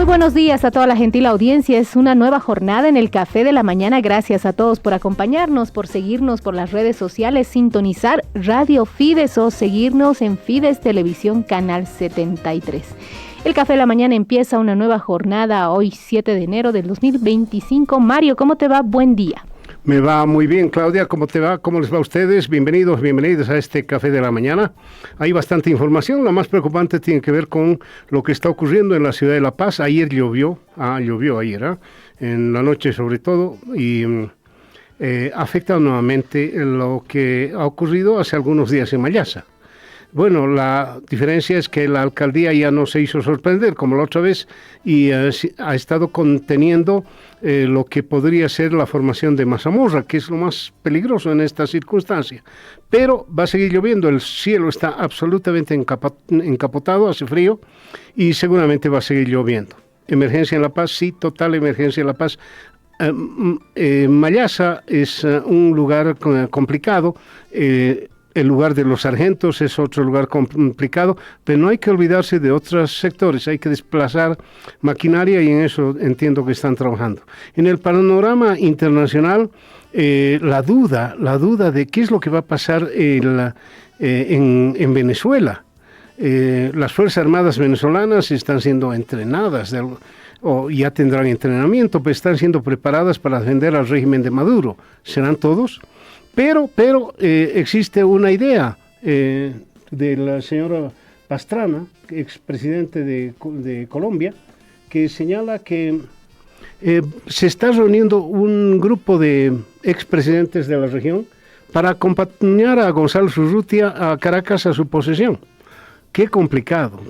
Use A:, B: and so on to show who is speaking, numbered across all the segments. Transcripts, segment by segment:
A: buenos días a toda la gentil audiencia. Es una nueva jornada en el Café de la Mañana. Gracias a todos por acompañarnos, por seguirnos por las redes sociales, sintonizar Radio Fides o seguirnos en Fides Televisión Canal 73. El Café de la Mañana empieza una nueva jornada hoy 7 de enero del 2025. Mario, ¿cómo te va? Buen día.
B: Me va muy bien, Claudia. ¿Cómo te va? ¿Cómo les va a ustedes? Bienvenidos a este Café de la Mañana. Hay bastante información. La más preocupante tiene que ver con lo que está ocurriendo en la ciudad de La Paz. Ayer llovió ayer, en la noche sobre todo, y afecta nuevamente lo que ha ocurrido hace algunos días en Mallasa. Bueno, la diferencia es que la alcaldía ya no se hizo sorprender como la otra vez y ha estado conteniendo lo que podría ser la formación de mazamorra, que es lo más peligroso en esta circunstancia. Pero va a seguir lloviendo, el cielo está absolutamente encapotado, hace frío y seguramente va a seguir lloviendo. Emergencia en La Paz, sí, total emergencia en La Paz. Mallasa es un lugar complicado. El lugar de los sargentos es otro lugar complicado, pero no hay que olvidarse de otros sectores, hay que desplazar maquinaria y en eso entiendo que están trabajando. En el panorama internacional, la duda de qué es lo que va a pasar en Venezuela. Las Fuerzas Armadas venezolanas están siendo entrenadas, o ya tendrán entrenamiento, pero están siendo preparadas para defender al régimen de Maduro. ¿Serán todos? Pero existe una idea de la señora Pastrana, expresidente de Colombia, que señala que se está reuniendo un grupo de expresidentes de la región para acompañar a Gonzalo Urrutia a Caracas a su posesión. Qué complicado,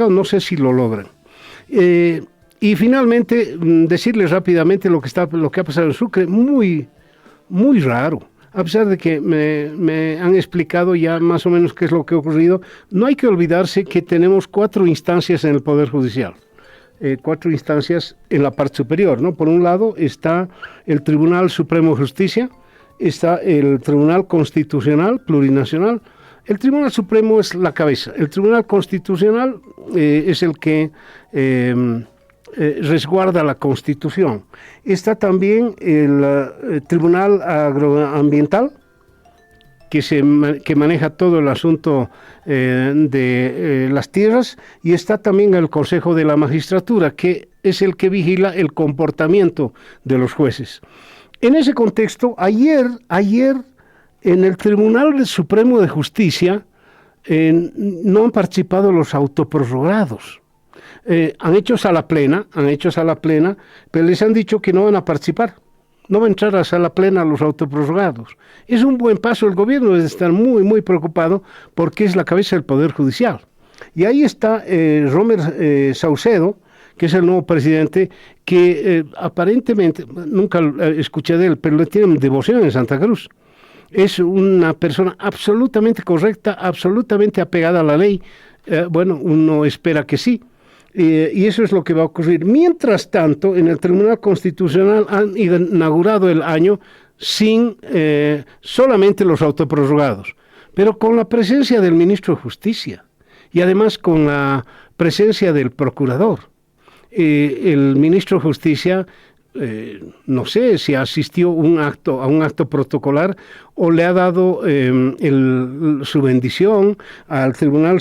B: no sé si lo logran. Y finalmente, decirles rápidamente lo que ha pasado en Sucre, muy, muy raro. A pesar de que me han explicado ya más o menos qué es lo que ha ocurrido, no hay que olvidarse que tenemos 4 instancias en el Poder Judicial, 4 instancias en la parte superior, ¿no? Por un lado está el Tribunal Supremo de Justicia, está el Tribunal Constitucional Plurinacional. El Tribunal Supremo es la cabeza, el Tribunal Constitucional es el que resguarda la Constitución. Está también el Tribunal Agroambiental, que maneja todo el asunto de las tierras, y está también el Consejo de la Magistratura, que es el que vigila el comportamiento de los jueces. En ese contexto, ayer en el Tribunal Supremo de Justicia no han participado los autoprorrogados. Han hecho sala plena, pero les han dicho que no van a participar, no va a entrar a sala plena los autoprorrogados. Es un buen paso, el gobierno debe estar muy, muy preocupado porque es la cabeza del Poder Judicial. Y ahí está Romer Saucedo, que es el nuevo presidente, que aparentemente, nunca escuché de él, pero le tienen devoción en Santa Cruz. Es una persona absolutamente correcta, absolutamente apegada a la ley. Bueno, uno espera que sí. Y eso es lo que va a ocurrir. Mientras tanto, en el Tribunal Constitucional han inaugurado el año sin solamente los autoprorrogados, pero con la presencia del ministro de Justicia y además con la presencia del procurador. El ministro de Justicia, no sé si asistió a un acto protocolar o le ha dado su bendición al Tribunal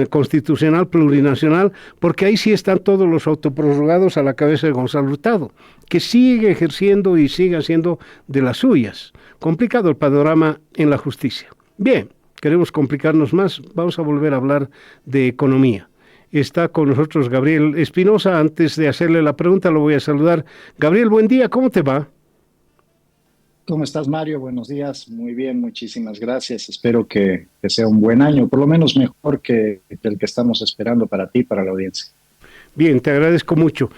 B: Constitucional Plurinacional, porque ahí sí están todos los autoprorrogados a la cabeza de Gonzalo Hurtado, que sigue ejerciendo y sigue haciendo de las suyas. Complicado el panorama en la justicia. Bien, queremos complicarnos más, vamos a volver a hablar de economía. Está con nosotros Gabriel Espinosa. Antes de hacerle la pregunta, lo voy a saludar. Gabriel, buen día, ¿cómo te va?
C: ¿Cómo estás, Mario? Buenos días. Muy bien, muchísimas gracias. Espero que sea un buen año, por lo menos mejor que el que estamos esperando para ti y para la audiencia.
B: Bien, te agradezco mucho.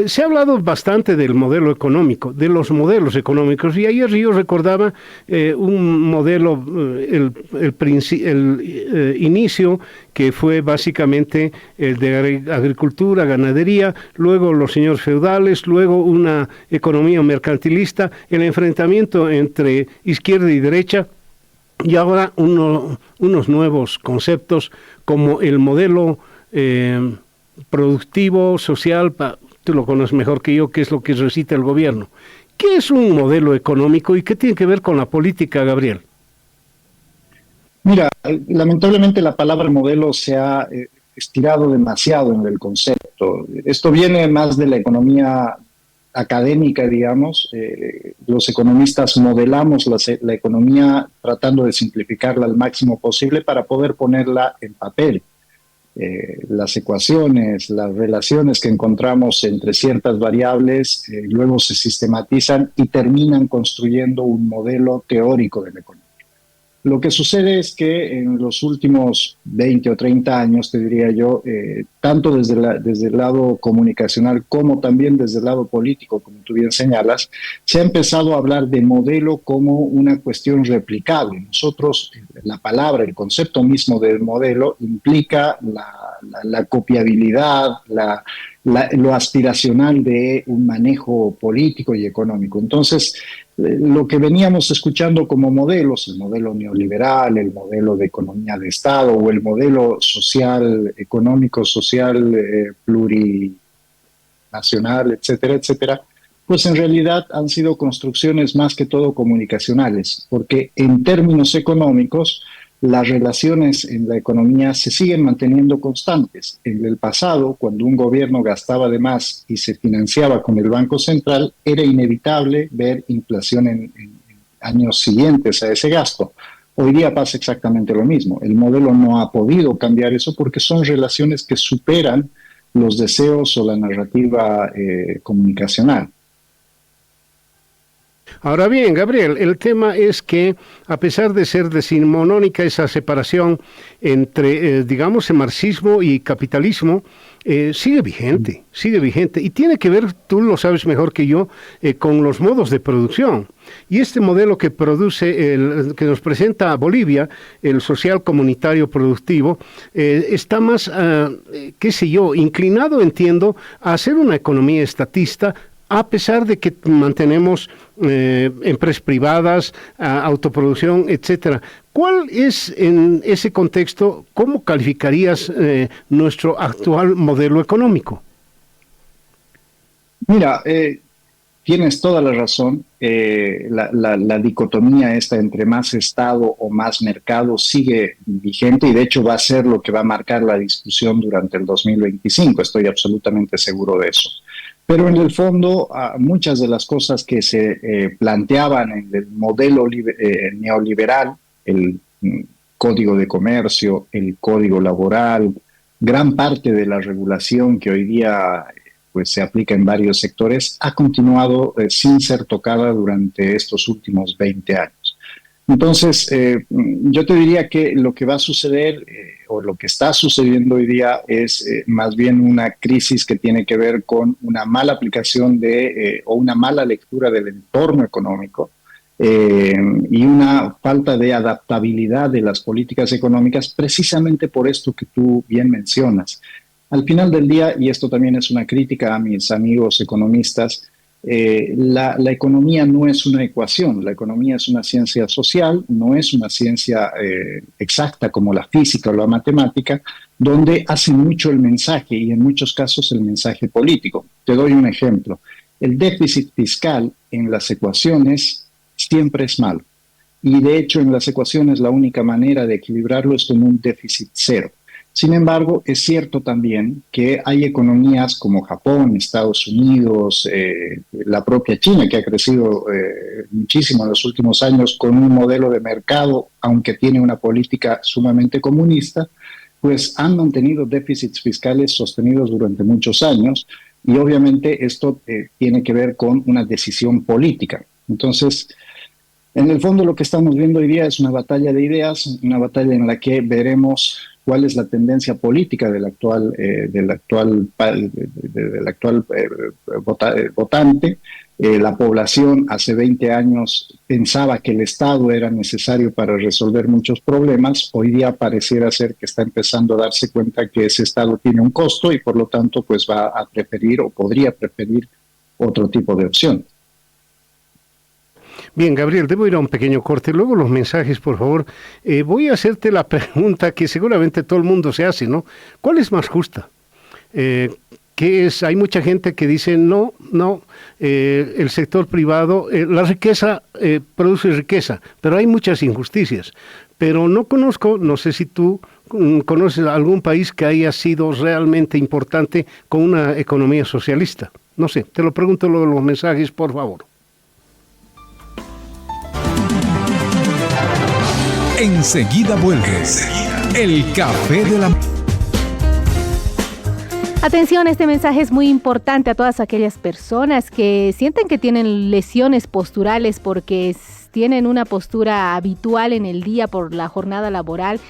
B: Se ha hablado bastante del modelo económico, de los modelos económicos, y ayer yo recordaba un modelo, el inicio, que fue básicamente el de agricultura, ganadería, luego los señores feudales, luego una economía mercantilista, el enfrentamiento entre izquierda y derecha, y ahora unos nuevos conceptos como el modelo productivo, social, tú lo conoces mejor que yo, qué es lo que recita el gobierno. ¿Qué es un modelo económico y qué tiene que ver con la política, Gabriel?
C: Mira, lamentablemente la palabra modelo se ha estirado demasiado en el concepto. Esto viene más de la economía académica, digamos. Los economistas modelamos la economía tratando de simplificarla al máximo posible para poder ponerla en papel. Las ecuaciones, las relaciones que encontramos entre ciertas variables, luego se sistematizan y terminan construyendo un modelo teórico de la economía. Lo que sucede es que en los últimos 20 o 30 años, te diría yo, tanto desde el lado comunicacional como también desde el lado político, como tú bien señalas, se ha empezado a hablar de modelo como una cuestión replicable. Nosotros, la palabra, el concepto mismo del modelo implica la copiabilidad, lo aspiracional de un manejo político y económico. Entonces, lo que veníamos escuchando como modelos, el modelo neoliberal, el modelo de economía de Estado o el modelo social, económico, social, plurinacional, etcétera, etcétera, pues en realidad han sido construcciones más que todo comunicacionales, porque en términos económicos, las relaciones en la economía se siguen manteniendo constantes. En el pasado, cuando un gobierno gastaba de más y se financiaba con el Banco Central, era inevitable ver inflación en años siguientes a ese gasto. Hoy día pasa exactamente lo mismo. El modelo no ha podido cambiar eso porque son relaciones que superan los deseos o la narrativa comunicacional.
B: Ahora bien, Gabriel, el tema es que a pesar de ser decimonónica esa separación entre, digamos, el marxismo y capitalismo, sigue vigente y tiene que ver, tú lo sabes mejor que yo, con los modos de producción. Y este modelo que que nos presenta Bolivia, el social comunitario productivo, está más, qué sé yo, inclinado, entiendo, a hacer una economía estatista, a pesar de que mantenemos empresas privadas, autoproducción, etcétera. ¿Cuál es, en ese contexto, cómo calificarías nuestro actual modelo económico?
C: Mira, tienes toda la razón. La dicotomía esta entre más Estado o más mercado sigue vigente y de hecho va a ser lo que va a marcar la discusión durante el 2025. Estoy absolutamente seguro de eso. Pero en el fondo, muchas de las cosas que se planteaban en el modelo neoliberal, el código de comercio, el código laboral, gran parte de la regulación que hoy día pues, se aplica en varios sectores, ha continuado sin ser tocada durante estos últimos 20 años. Entonces, yo te diría que lo que va a suceder o lo que está sucediendo hoy día es más bien una crisis que tiene que ver con una mala aplicación o una mala lectura del entorno económico y una falta de adaptabilidad de las políticas económicas precisamente por esto que tú bien mencionas. Al final del día, y esto también es una crítica a mis amigos economistas, la economía no es una ecuación, la economía es una ciencia social, no es una ciencia exacta como la física o la matemática, donde hace mucho el mensaje y en muchos casos el mensaje político. Te doy un ejemplo. El déficit fiscal en las ecuaciones siempre es malo y de hecho en las ecuaciones la única manera de equilibrarlo es con un déficit cero. Sin embargo, es cierto también que hay economías como Japón, Estados Unidos, la propia China, que ha crecido muchísimo en los últimos años con un modelo de mercado, aunque tiene una política sumamente comunista, pues han mantenido déficits fiscales sostenidos durante muchos años y obviamente esto tiene que ver con una decisión política. Entonces, en el fondo lo que estamos viendo hoy día es una batalla de ideas, una batalla en la que veremos cuál es la tendencia política del actual votante. La población hace 20 años pensaba que el Estado era necesario para resolver muchos problemas. Hoy día pareciera ser que está empezando a darse cuenta que ese Estado tiene un costo y por lo tanto pues va a preferir o podría preferir otro tipo de opción.
B: Bien, Gabriel, debo ir a un pequeño corte, luego los mensajes, por favor. Voy a hacerte la pregunta que seguramente todo el mundo se hace, ¿no? ¿Cuál es más justa? que es, hay mucha gente que dice no, el sector privado, la riqueza produce riqueza, pero hay muchas injusticias. Pero no conozco, no sé si tú conoces algún país que haya sido realmente importante con una economía socialista. No sé, te lo pregunto luego en los mensajes, por favor.
D: Enseguida vuelves. El café de la...
A: Atención, este mensaje es muy importante a todas aquellas personas que sienten que tienen lesiones posturales porque tienen una postura habitual en el día por la jornada laboral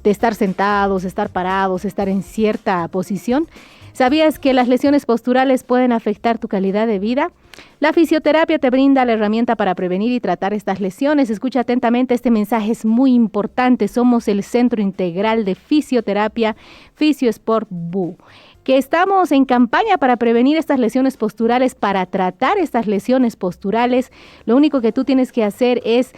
A: de estar sentados, estar parados, estar en cierta posición. ¿Sabías que las lesiones posturales pueden afectar tu calidad de vida? La fisioterapia te brinda la herramienta para prevenir y tratar estas lesiones. Escucha atentamente, este mensaje es muy importante. Somos el Centro Integral de Fisioterapia Fisiosport BU, que estamos en campaña para prevenir estas lesiones posturales, para tratar estas lesiones posturales. Lo único que tú tienes que hacer es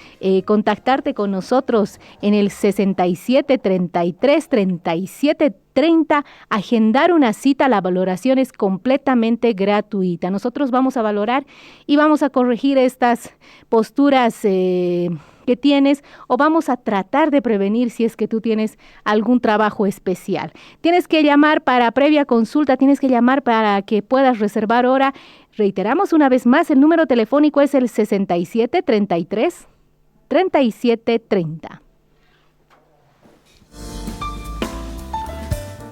A: contactarte con nosotros en el 67 33 37 30, agendar una cita. La valoración es completamente gratuita. Nosotros vamos a valorar y vamos a corregir estas posturas que tienes, o vamos a tratar de prevenir si es que tú tienes algún trabajo especial. Tienes que llamar para previa consulta, tienes que llamar para que puedas reservar hora. Reiteramos una vez más, el número telefónico es el 67 33 37 30.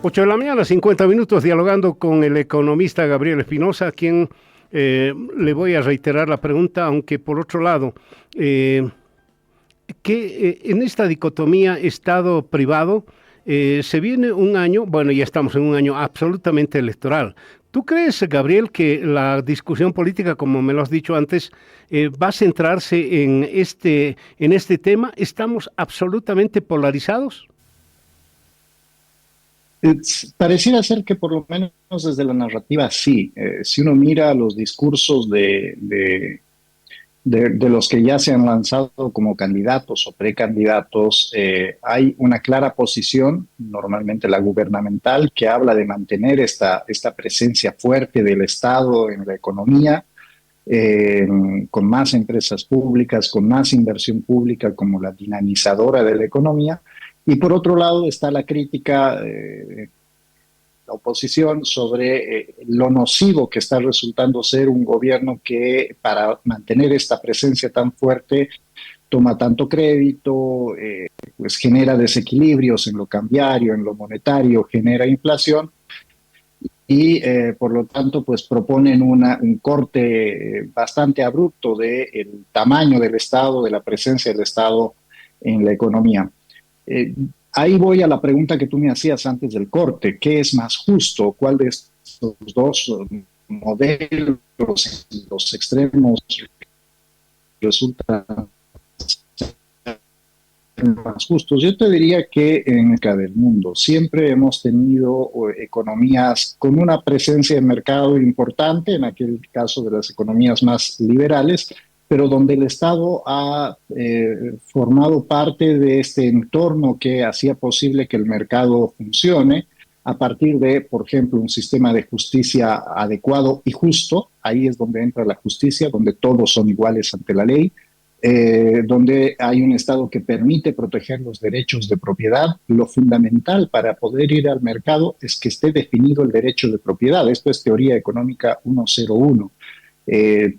B: 8 de la mañana, 50 minutos, dialogando con el economista Gabriel Espinosa, a quien le voy a reiterar la pregunta, aunque por otro lado, que en esta dicotomía Estado-privado se viene un año, bueno, ya estamos en un año absolutamente electoral. ¿Tú crees, Gabriel, que la discusión política, como me lo has dicho antes, va a centrarse en este tema? ¿Estamos absolutamente polarizados?
C: Pareciera ser que por lo menos desde la narrativa sí. Si uno mira los discursos de los que ya se han lanzado como candidatos o precandidatos, hay una clara posición, normalmente la gubernamental, que habla de mantener esta presencia fuerte del Estado en la economía, con más empresas públicas, con más inversión pública como la dinamizadora de la economía. Y por otro lado está la crítica, la oposición sobre lo nocivo que está resultando ser un gobierno que para mantener esta presencia tan fuerte toma tanto crédito, pues genera desequilibrios en lo cambiario, en lo monetario, genera inflación y por lo tanto pues proponen un corte bastante abrupto del tamaño del Estado, de la presencia del Estado en la economía. Ahí voy a la pregunta que tú me hacías antes del corte. ¿Qué es más justo? ¿Cuál de estos dos modelos, los extremos, resultan más justos? Yo te diría que en el mundo siempre hemos tenido economías con una presencia de mercado importante, en aquel caso de las economías más liberales, pero donde el Estado ha formado parte de este entorno que hacía posible que el mercado funcione a partir de, por ejemplo, un sistema de justicia adecuado y justo. Ahí es donde entra la justicia, donde todos son iguales ante la ley, donde hay un Estado que permite proteger los derechos de propiedad. Lo fundamental para poder ir al mercado es que esté definido el derecho de propiedad. Esto es teoría económica 101.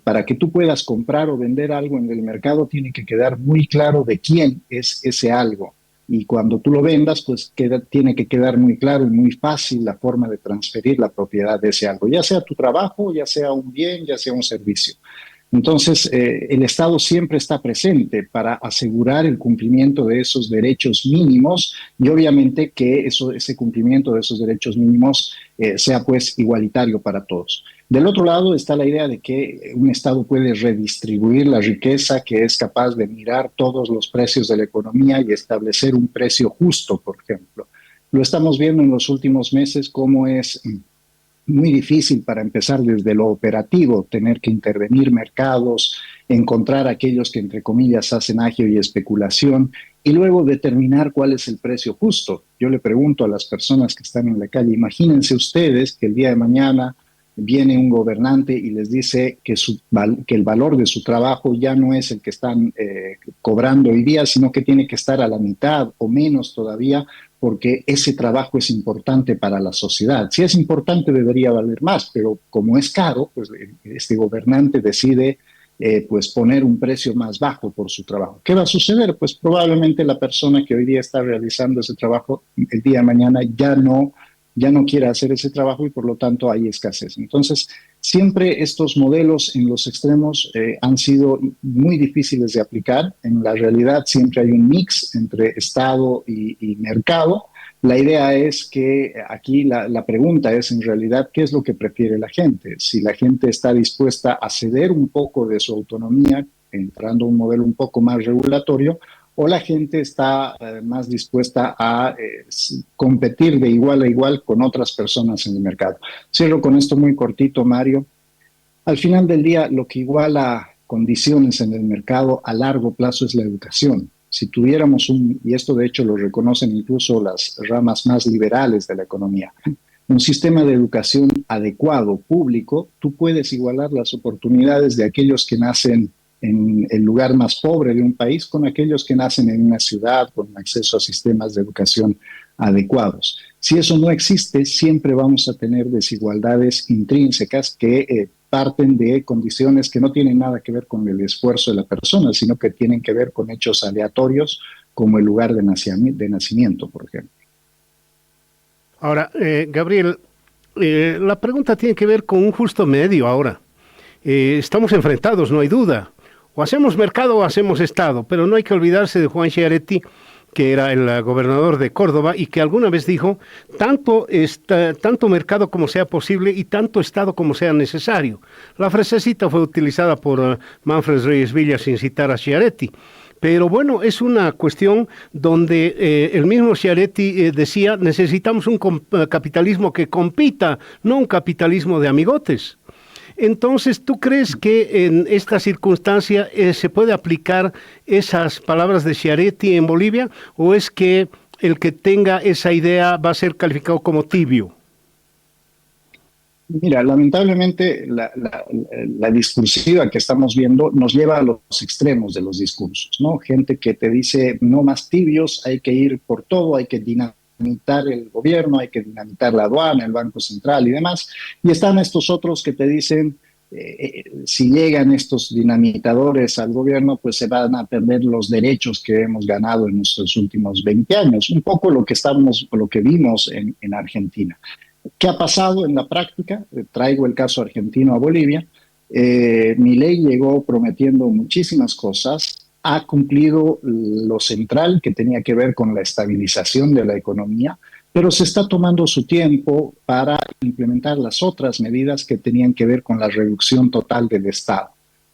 C: Para que tú puedas comprar o vender algo en el mercado tiene que quedar muy claro de quién es ese algo, y cuando tú lo vendas pues tiene que quedar muy claro y muy fácil la forma de transferir la propiedad de ese algo, ya sea tu trabajo, ya sea un bien, ya sea un servicio. Entonces el Estado siempre está presente para asegurar el cumplimiento de esos derechos mínimos y obviamente que ese cumplimiento de esos derechos mínimos sea pues igualitario para todos. Del otro lado está la idea de que un Estado puede redistribuir la riqueza, que es capaz de mirar todos los precios de la economía y establecer un precio justo, por ejemplo. Lo estamos viendo en los últimos meses cómo es muy difícil para empezar desde lo operativo, tener que intervenir mercados, encontrar aquellos que entre comillas hacen agio y especulación y luego determinar cuál es el precio justo. Yo le pregunto a las personas que están en la calle, imagínense ustedes que el día de mañana viene un gobernante y les dice que el valor de su trabajo ya no es el que están cobrando hoy día, sino que tiene que estar a la mitad o menos todavía, porque ese trabajo es importante para la sociedad. Si es importante, debería valer más, pero como es caro, pues este gobernante decide pues poner un precio más bajo por su trabajo. ¿Qué va a suceder? Pues probablemente la persona que hoy día está realizando ese trabajo, el día de mañana ya no quiere hacer ese trabajo y por lo tanto hay escasez. Entonces, siempre estos modelos en los extremos han sido muy difíciles de aplicar. En la realidad siempre hay un mix entre Estado y mercado. La idea es que aquí la pregunta es en realidad qué es lo que prefiere la gente. Si la gente está dispuesta a ceder un poco de su autonomía, entrando a un modelo un poco más regulatorio, o la gente está más dispuesta a competir de igual a igual con otras personas en el mercado. Cierro con esto muy cortito, Mario. Al final del día, lo que iguala condiciones en el mercado a largo plazo es la educación. Si tuviéramos y esto de hecho lo reconocen incluso las ramas más liberales de la economía, un sistema de educación adecuado, público, tú puedes igualar las oportunidades de aquellos que nacen en el lugar más pobre de un país con aquellos que nacen en una ciudad con acceso a sistemas de educación adecuados. Si eso no existe, siempre vamos a tener desigualdades intrínsecas que parten de condiciones que no tienen nada que ver con el esfuerzo de la persona, sino que tienen que ver con hechos aleatorios como el lugar de nacimiento, por ejemplo.
B: Ahora, Gabriel, la pregunta tiene que ver con un justo medio ahora. Estamos enfrentados, no hay duda. O hacemos mercado o hacemos Estado, pero no hay que olvidarse de Juan Schiaretti, que era el gobernador de Córdoba y que alguna vez dijo, tanto mercado como sea posible y tanto Estado como sea necesario. La frasecita fue utilizada por Manfred Reyes Villa sin citar a Schiaretti. Pero bueno, es una cuestión donde el mismo Schiaretti decía, necesitamos un capitalismo que compita, no un capitalismo de amigotes. Entonces, ¿tú crees que en esta circunstancia se puede aplicar esas palabras de Schiaretti en Bolivia o es que el que tenga esa idea va a ser calificado como tibio?
C: Mira, lamentablemente la discursiva que estamos viendo nos lleva a los extremos de los discursos, ¿no? Gente que te dice no más tibios, hay que ir por todo, hay que dinamitar el gobierno, hay que dinamitar la aduana, el Banco Central y demás. Y están estos otros que te dicen, si llegan estos dinamitadores al gobierno, pues se van a perder los derechos que hemos ganado en nuestros últimos 20 años. Un poco lo que vimos en Argentina. ¿Qué ha pasado en la práctica? Traigo el caso argentino a Bolivia. Milei llegó prometiendo muchísimas cosas, ha cumplido lo central que tenía que ver con la estabilización de la economía, pero se está tomando su tiempo para implementar las otras medidas que tenían que ver con la reducción total del Estado.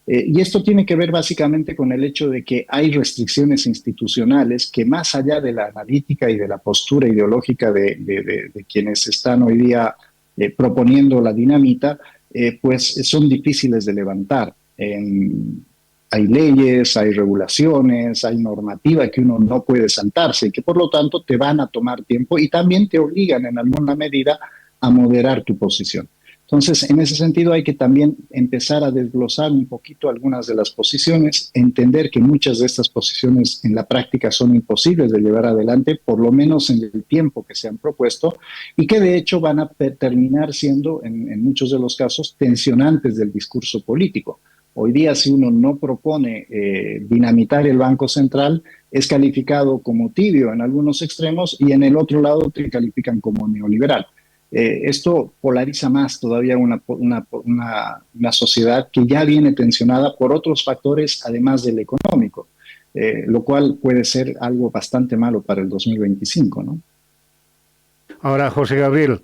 C: Y esto tiene que ver básicamente con el hecho de que hay restricciones institucionales que más allá de la analítica y de la postura ideológica de quienes están hoy día proponiendo la dinamita, pues son difíciles de levantar. Hay leyes, hay regulaciones, hay normativa que uno no puede saltarse y que por lo tanto te van a tomar tiempo y también te obligan en alguna medida a moderar tu posición. Entonces, en ese sentido hay que también empezar a desglosar un poquito algunas de las posiciones, entender que muchas de estas posiciones en la práctica son imposibles de llevar adelante, por lo menos en el tiempo que se han propuesto, y que de hecho van a terminar siendo, en muchos de los casos, tensionantes del discurso político. Hoy día, si uno no propone dinamitar el Banco Central, es calificado como tibio en algunos extremos y en el otro lado te califican como neoliberal. Esto polariza más todavía una sociedad que ya viene tensionada por otros factores además del económico, lo cual puede ser algo bastante malo para el 2025, ¿no?
B: Ahora, José Gabriel,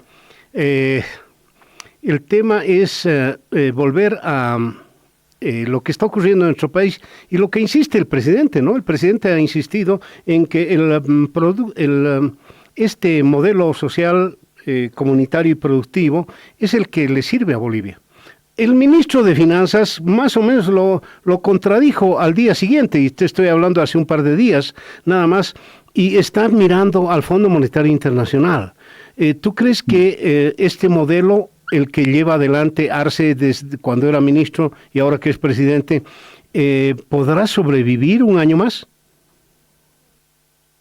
B: el tema es volver a lo que está ocurriendo en nuestro país y lo que insiste el presidente, ¿no? El presidente ha insistido en que este modelo social comunitario y productivo es el que le sirve a Bolivia. el ministro de Finanzas más o menos lo contradijo al día siguiente, y te estoy hablando hace un par de días nada más, y está mirando al Fondo Monetario Internacional. ¿Tú crees que este modelo, el que lleva adelante Arce desde cuando era ministro y ahora que es presidente, podrá sobrevivir un año más?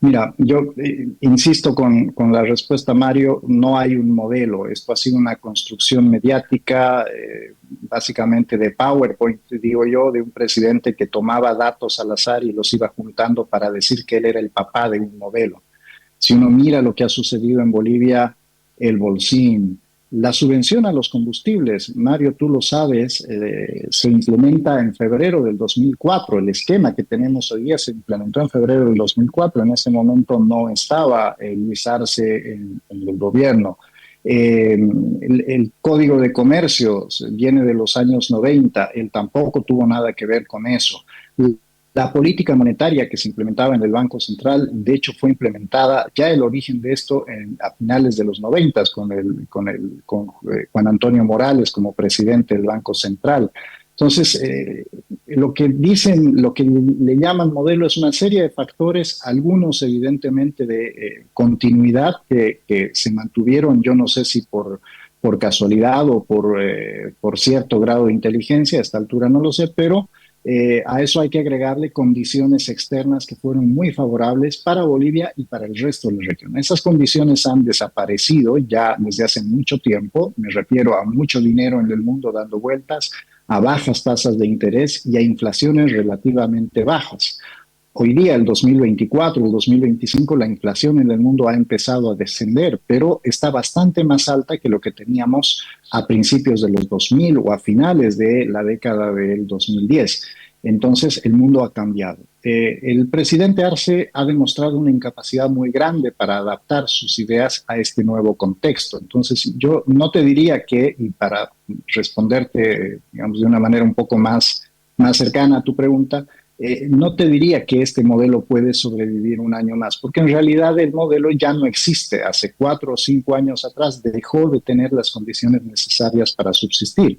C: Mira, yo insisto con la respuesta, Mario, no hay un modelo. Esto ha sido una construcción mediática, básicamente de PowerPoint, digo yo, de un presidente que tomaba datos al azar y los iba juntando para decir que él era el papá de un modelo. Si uno mira lo que ha sucedido en Bolivia, el Bolsín, la subvención a los combustibles, Mario, tú lo sabes, se implementa en febrero del 2004. El esquema que tenemos hoy día se implementó en febrero del 2004. En ese momento no estaba Luis Arce en el gobierno. El Código de Comercio viene de los años 90. Él tampoco tuvo nada que ver con eso. La política monetaria que se implementaba en el Banco Central, de hecho, fue implementada ya el origen de esto a finales de los 90 con Juan Antonio Morales como presidente del Banco Central. Entonces, lo que dicen, lo que le llaman modelo es una serie de factores, algunos evidentemente de continuidad que se mantuvieron, yo no sé si por casualidad o por cierto grado de inteligencia, a esta altura no lo sé, pero a eso hay que agregarle condiciones externas que fueron muy favorables para Bolivia y para el resto de la región. Esas condiciones han desaparecido ya desde hace mucho tiempo, me refiero a mucho dinero en el mundo dando vueltas, a bajas tasas de interés y a inflaciones relativamente bajas. Hoy día, el 2024, el 2025, la inflación en el mundo ha empezado a descender, pero está bastante más alta que lo que teníamos a principios de los 2000 o a finales de la década del 2010. Entonces, el mundo ha cambiado. El presidente Arce ha demostrado una incapacidad muy grande para adaptar sus ideas a este nuevo contexto. Entonces, yo no te diría que, y para responderte, digamos, de una manera un poco más cercana a tu pregunta, no te diría que este modelo puede sobrevivir un año más, porque en realidad el modelo ya no existe. Hace 4 o 5 años atrás dejó de tener las condiciones necesarias para subsistir.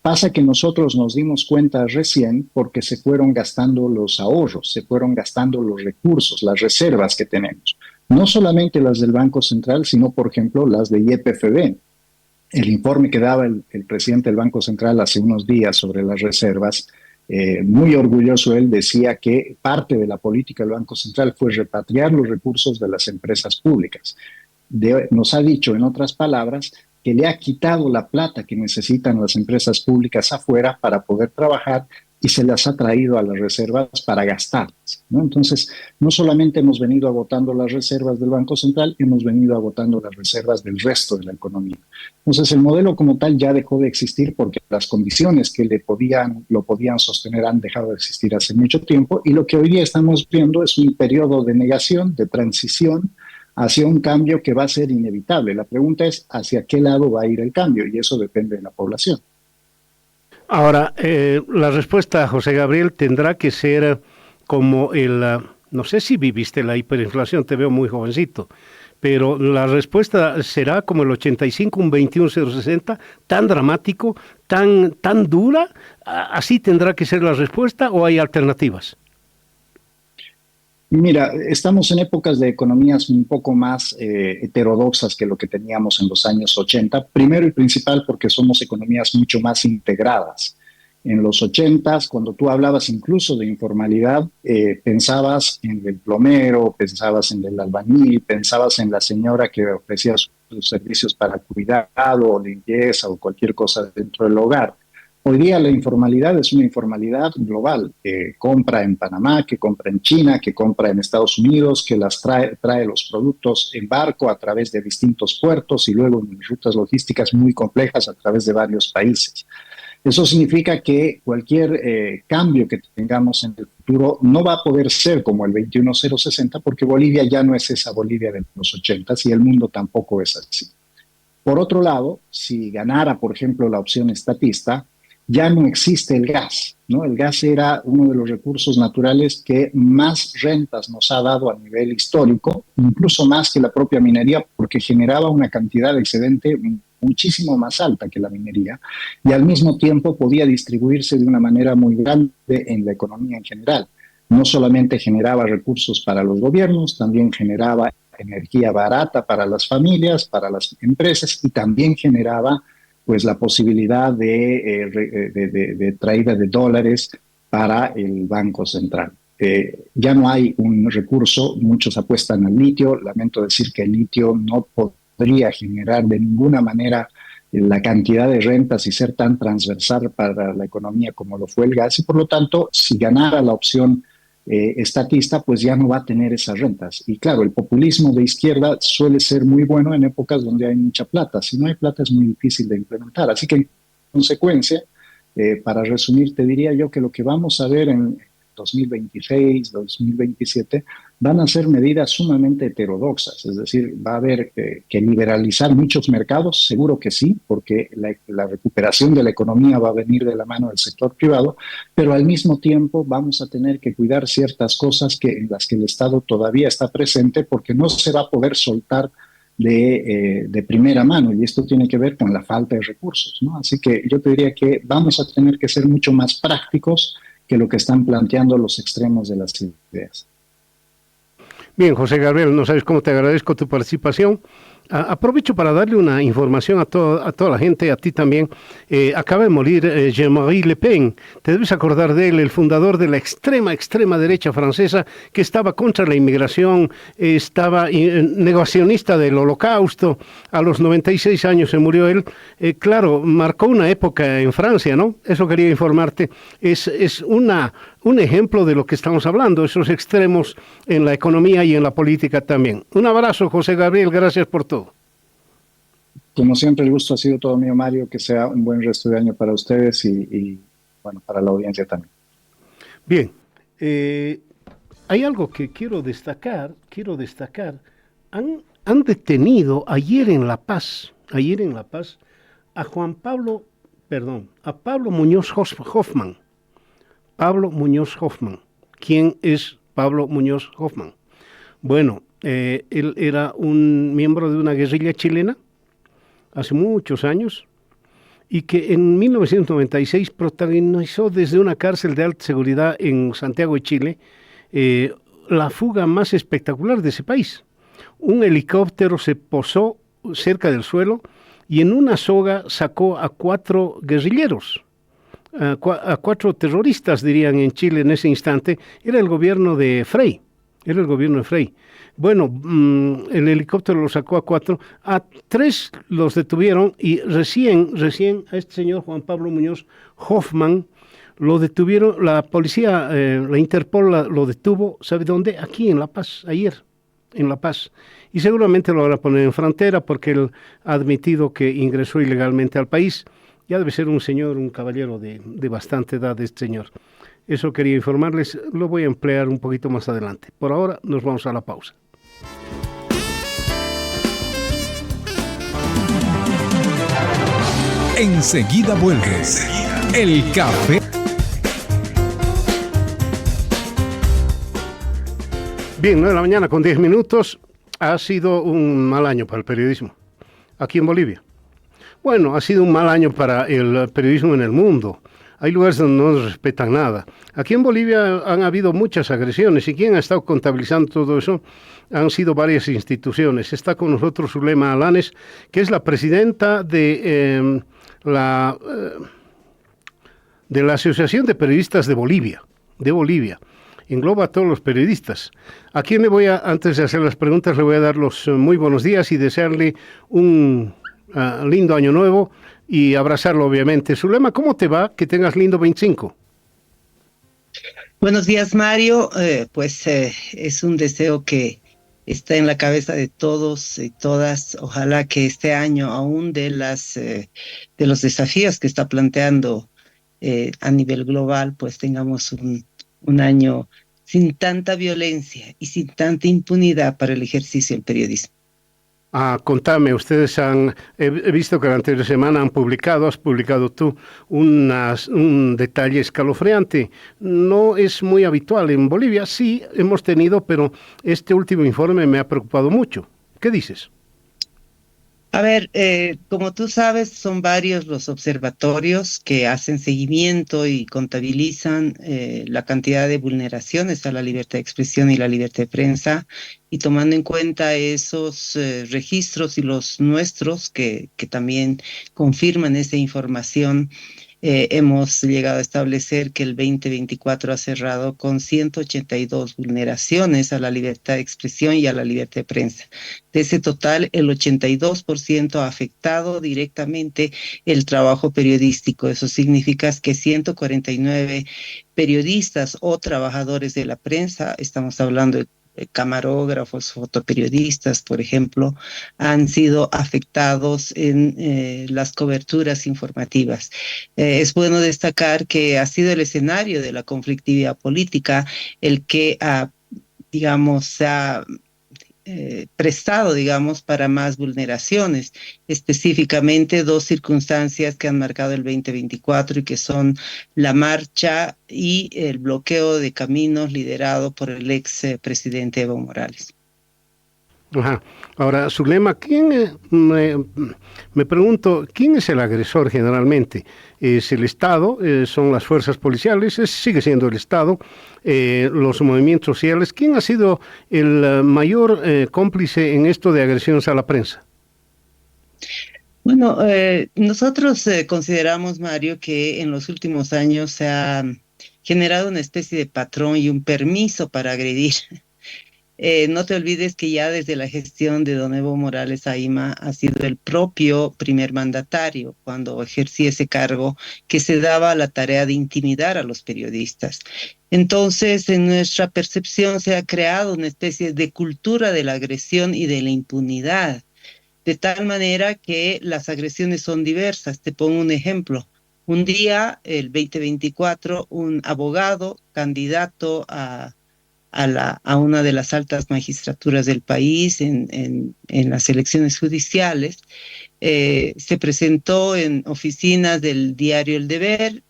C: Pasa que nosotros nos dimos cuenta recién porque se fueron gastando los ahorros, se fueron gastando los recursos, las reservas que tenemos. No solamente las del Banco Central, sino, por ejemplo, las de YPFB. El informe que daba el presidente del Banco Central hace unos días sobre las reservas, muy orgulloso él, decía que parte de la política del Banco Central fue repatriar los recursos de las empresas públicas. Nos ha dicho, en otras palabras, que le ha quitado la plata que necesitan las empresas públicas afuera para poder trabajar y se las ha traído a las reservas para gastarlas, ¿no? Entonces, no solamente hemos venido agotando las reservas del Banco Central, hemos venido agotando las reservas del resto de la economía. Entonces, el modelo como tal ya dejó de existir porque las condiciones que lo podían sostener han dejado de existir hace mucho tiempo, y lo que hoy día estamos viendo es un periodo de negación, de transición hacia un cambio que va a ser inevitable. La pregunta es hacia qué lado va a ir el cambio, y eso depende de la población.
B: Ahora, la respuesta, José Gabriel, tendrá que ser como no sé si viviste la hiperinflación, te veo muy jovencito, pero la respuesta será como el 85, un 21,060, tan dramático, tan dura. ¿Así tendrá que ser la respuesta o hay alternativas?
C: Mira, estamos en épocas de economías un poco más heterodoxas que lo que teníamos en los años 80. Primero y principal porque somos economías mucho más integradas. En los 80, cuando tú hablabas incluso de informalidad, pensabas en el plomero, pensabas en el albañil, pensabas en la señora que ofrecía sus servicios para cuidado o limpieza o cualquier cosa dentro del hogar. Hoy día la informalidad es una informalidad global, que compra en Panamá, que compra en China, que compra en Estados Unidos, que trae los productos en barco a través de distintos puertos y luego en rutas logísticas muy complejas a través de varios países. Eso significa que cualquier cambio que tengamos en el futuro no va a poder ser como el 21,060 porque Bolivia ya no es esa Bolivia de los 80 y el mundo tampoco es así. Por otro lado, si ganara, por ejemplo, la opción estatista, ya no existe el gas, ¿no? El gas era uno de los recursos naturales que más rentas nos ha dado a nivel histórico, incluso más que la propia minería, porque generaba una cantidad excedente muchísimo más alta que la minería y al mismo tiempo podía distribuirse de una manera muy grande en la economía en general. No solamente generaba recursos para los gobiernos, también generaba energía barata para las familias, para las empresas y también generaba pues la posibilidad de traída de dólares para el Banco Central. Ya no hay un recurso, muchos apuestan al litio, lamento decir que el litio no podría generar de ninguna manera la cantidad de rentas y ser tan transversal para la economía como lo fue el gas y por lo tanto si ganara la opción estatista pues ya no va a tener esas rentas y claro, el populismo de izquierda suele ser muy bueno en épocas donde hay mucha plata, si no hay plata es muy difícil de implementar, así que en consecuencia para resumir te diría yo que lo que vamos a ver en 2026, 2027, van a ser medidas sumamente heterodoxas, es decir, va a haber que liberalizar muchos mercados, seguro que sí, porque la recuperación de la economía va a venir de la mano del sector privado, pero al mismo tiempo vamos a tener que cuidar ciertas cosas en las que el Estado todavía está presente porque no se va a poder soltar de primera mano y esto tiene que ver con la falta de recursos, ¿no? Así que yo te diría que vamos a tener que ser mucho más prácticos que lo que están planteando los extremos de las ideas.
B: Bien, José Gabriel, no sabes cómo te agradezco tu participación. Aprovecho para darle una información a toda la gente, a ti también. Acaba de morir Jean-Marie Le Pen. Te debes acordar de él, el fundador de la extrema derecha francesa que estaba contra la inmigración, estaba negacionista del Holocausto. A los 96 años se murió él. Claro, marcó una época en Francia, ¿no? Eso quería informarte. Es un ejemplo de lo que estamos hablando, esos extremos en la economía y en la política también. Un abrazo, José Gabriel, gracias por todo.
C: Como siempre, el gusto ha sido todo mío, Mario, que sea un buen resto de año para ustedes y bueno, para la audiencia también.
B: Bien, hay algo que quiero destacar, han detenido ayer en La Paz, a Pablo Muñoz Hoffman. Pablo Muñoz Hoffman. ¿Quién es Pablo Muñoz Hoffman? Bueno, él era un miembro de una guerrilla chilena hace muchos años y que en 1996 protagonizó desde una cárcel de alta seguridad en Santiago de Chile la fuga más espectacular de ese país. Un helicóptero se posó cerca del suelo y en una soga sacó a 4 guerrilleros. A 4 terroristas, dirían en Chile en ese instante. Era el gobierno de Frei. Bueno, el helicóptero lo sacó a 4, a 3 los detuvieron y recién a este señor Juan Pablo Muñoz Hoffman lo detuvieron, la policía, la Interpol lo detuvo, ¿sabe dónde? Aquí en La Paz, ayer, en La Paz. Y seguramente lo van a poner en frontera porque él ha admitido que ingresó ilegalmente al país. Ya debe ser un señor, un caballero de bastante edad este señor. Eso quería informarles, lo voy a emplear un poquito más adelante. Por ahora nos vamos a la pausa.
D: Enseguida vuelve el café.
B: Bien, 9 de la mañana con 10 minutos. Ha sido un mal año para el periodismo aquí en Bolivia. Bueno, ha sido un mal año para el periodismo en el mundo. Hay lugares donde no nos respetan nada. Aquí en Bolivia han habido muchas agresiones y quien ha estado contabilizando todo eso han sido varias instituciones. Está con nosotros Zulema Alanes, que es la presidenta de la Asociación de Periodistas de Bolivia. Engloba a todos los periodistas. A quien antes de hacer las preguntas, le voy a dar los muy buenos días y desearle un lindo año nuevo y abrazarlo, obviamente. Zulema, ¿cómo te va? Que tengas lindo 25.
E: Buenos días, Mario. Es un deseo que está en la cabeza de todos y todas. Ojalá que este año, aún de los desafíos que está planteando a nivel global, pues tengamos un año sin tanta violencia y sin tanta impunidad para el ejercicio del periodismo.
B: Contame, ustedes he visto que la anterior semana has publicado tú un detalle escalofriante. No es muy habitual en Bolivia, sí hemos tenido, pero este último informe me ha preocupado mucho. ¿Qué dices?
E: A ver, como tú sabes, son varios los observatorios que hacen seguimiento y contabilizan la cantidad de vulneraciones a la libertad de expresión y la libertad de prensa, y tomando en cuenta esos registros y los nuestros que también confirman esa información. Hemos llegado a establecer que el 2024 ha cerrado con 182 vulneraciones a la libertad de expresión y a la libertad de prensa. De ese total, el 82% ha afectado directamente el trabajo periodístico. Eso significa que 149 periodistas o trabajadores de la prensa, estamos hablando de camarógrafos, fotoperiodistas, por ejemplo, han sido afectados en las coberturas informativas. Es bueno destacar que ha sido el escenario de la conflictividad política el que ha, digamos, ha prestado, digamos, para más vulneraciones, específicamente dos circunstancias que han marcado el 2024 y que son la marcha y el bloqueo de caminos liderado por el ex presidente Evo Morales.
B: Ajá. Ahora, Zulema, me pregunto, ¿quién es el agresor generalmente? ¿Es el Estado? ¿Son las fuerzas policiales? ¿Sigue siendo el Estado? ¿Los movimientos sociales? ¿Quién ha sido el mayor cómplice en esto de agresiones a la prensa?
E: Bueno, nosotros consideramos, Mario, que en los últimos años se ha generado una especie de patrón y un permiso para agredir. No te olvides que ya desde la gestión de don Evo Morales Aima ha sido el propio primer mandatario, cuando ejercía ese cargo, que se daba la tarea de intimidar a los periodistas. Entonces, en nuestra percepción se ha creado una especie de cultura de la agresión y de la impunidad, de tal manera que las agresiones son diversas. Te pongo un ejemplo. Un día, el 2024, un abogado candidato a una de las altas magistraturas del país en las elecciones judiciales, se presentó en oficinas del diario El Deber,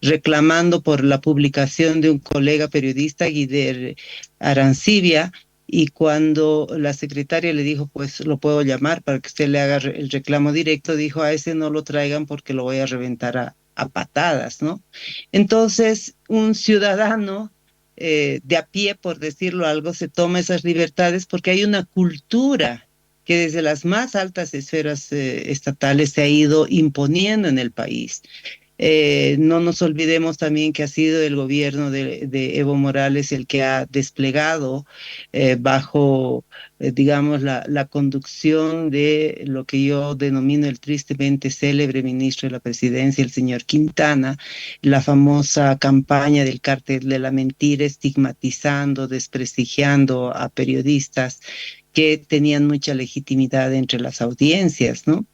E: reclamando por la publicación de un colega periodista, Guider Arancibia, y cuando la secretaria le dijo, pues lo puedo llamar para que usted le haga el reclamo directo, dijo, a ese no lo traigan porque lo voy a reventar a patadas, ¿no? Entonces, un ciudadano de a pie, por decirlo algo, se toma esas libertades porque hay una cultura que desde las más altas esferas estatales se ha ido imponiendo en el país. No nos olvidemos también que ha sido el gobierno de Evo Morales el que ha desplegado bajo, digamos, la conducción de lo que yo denomino el tristemente célebre ministro de la presidencia, el señor Quintana, la famosa campaña del cártel de la mentira, estigmatizando, desprestigiando a periodistas que tenían mucha legitimidad entre las audiencias, ¿no?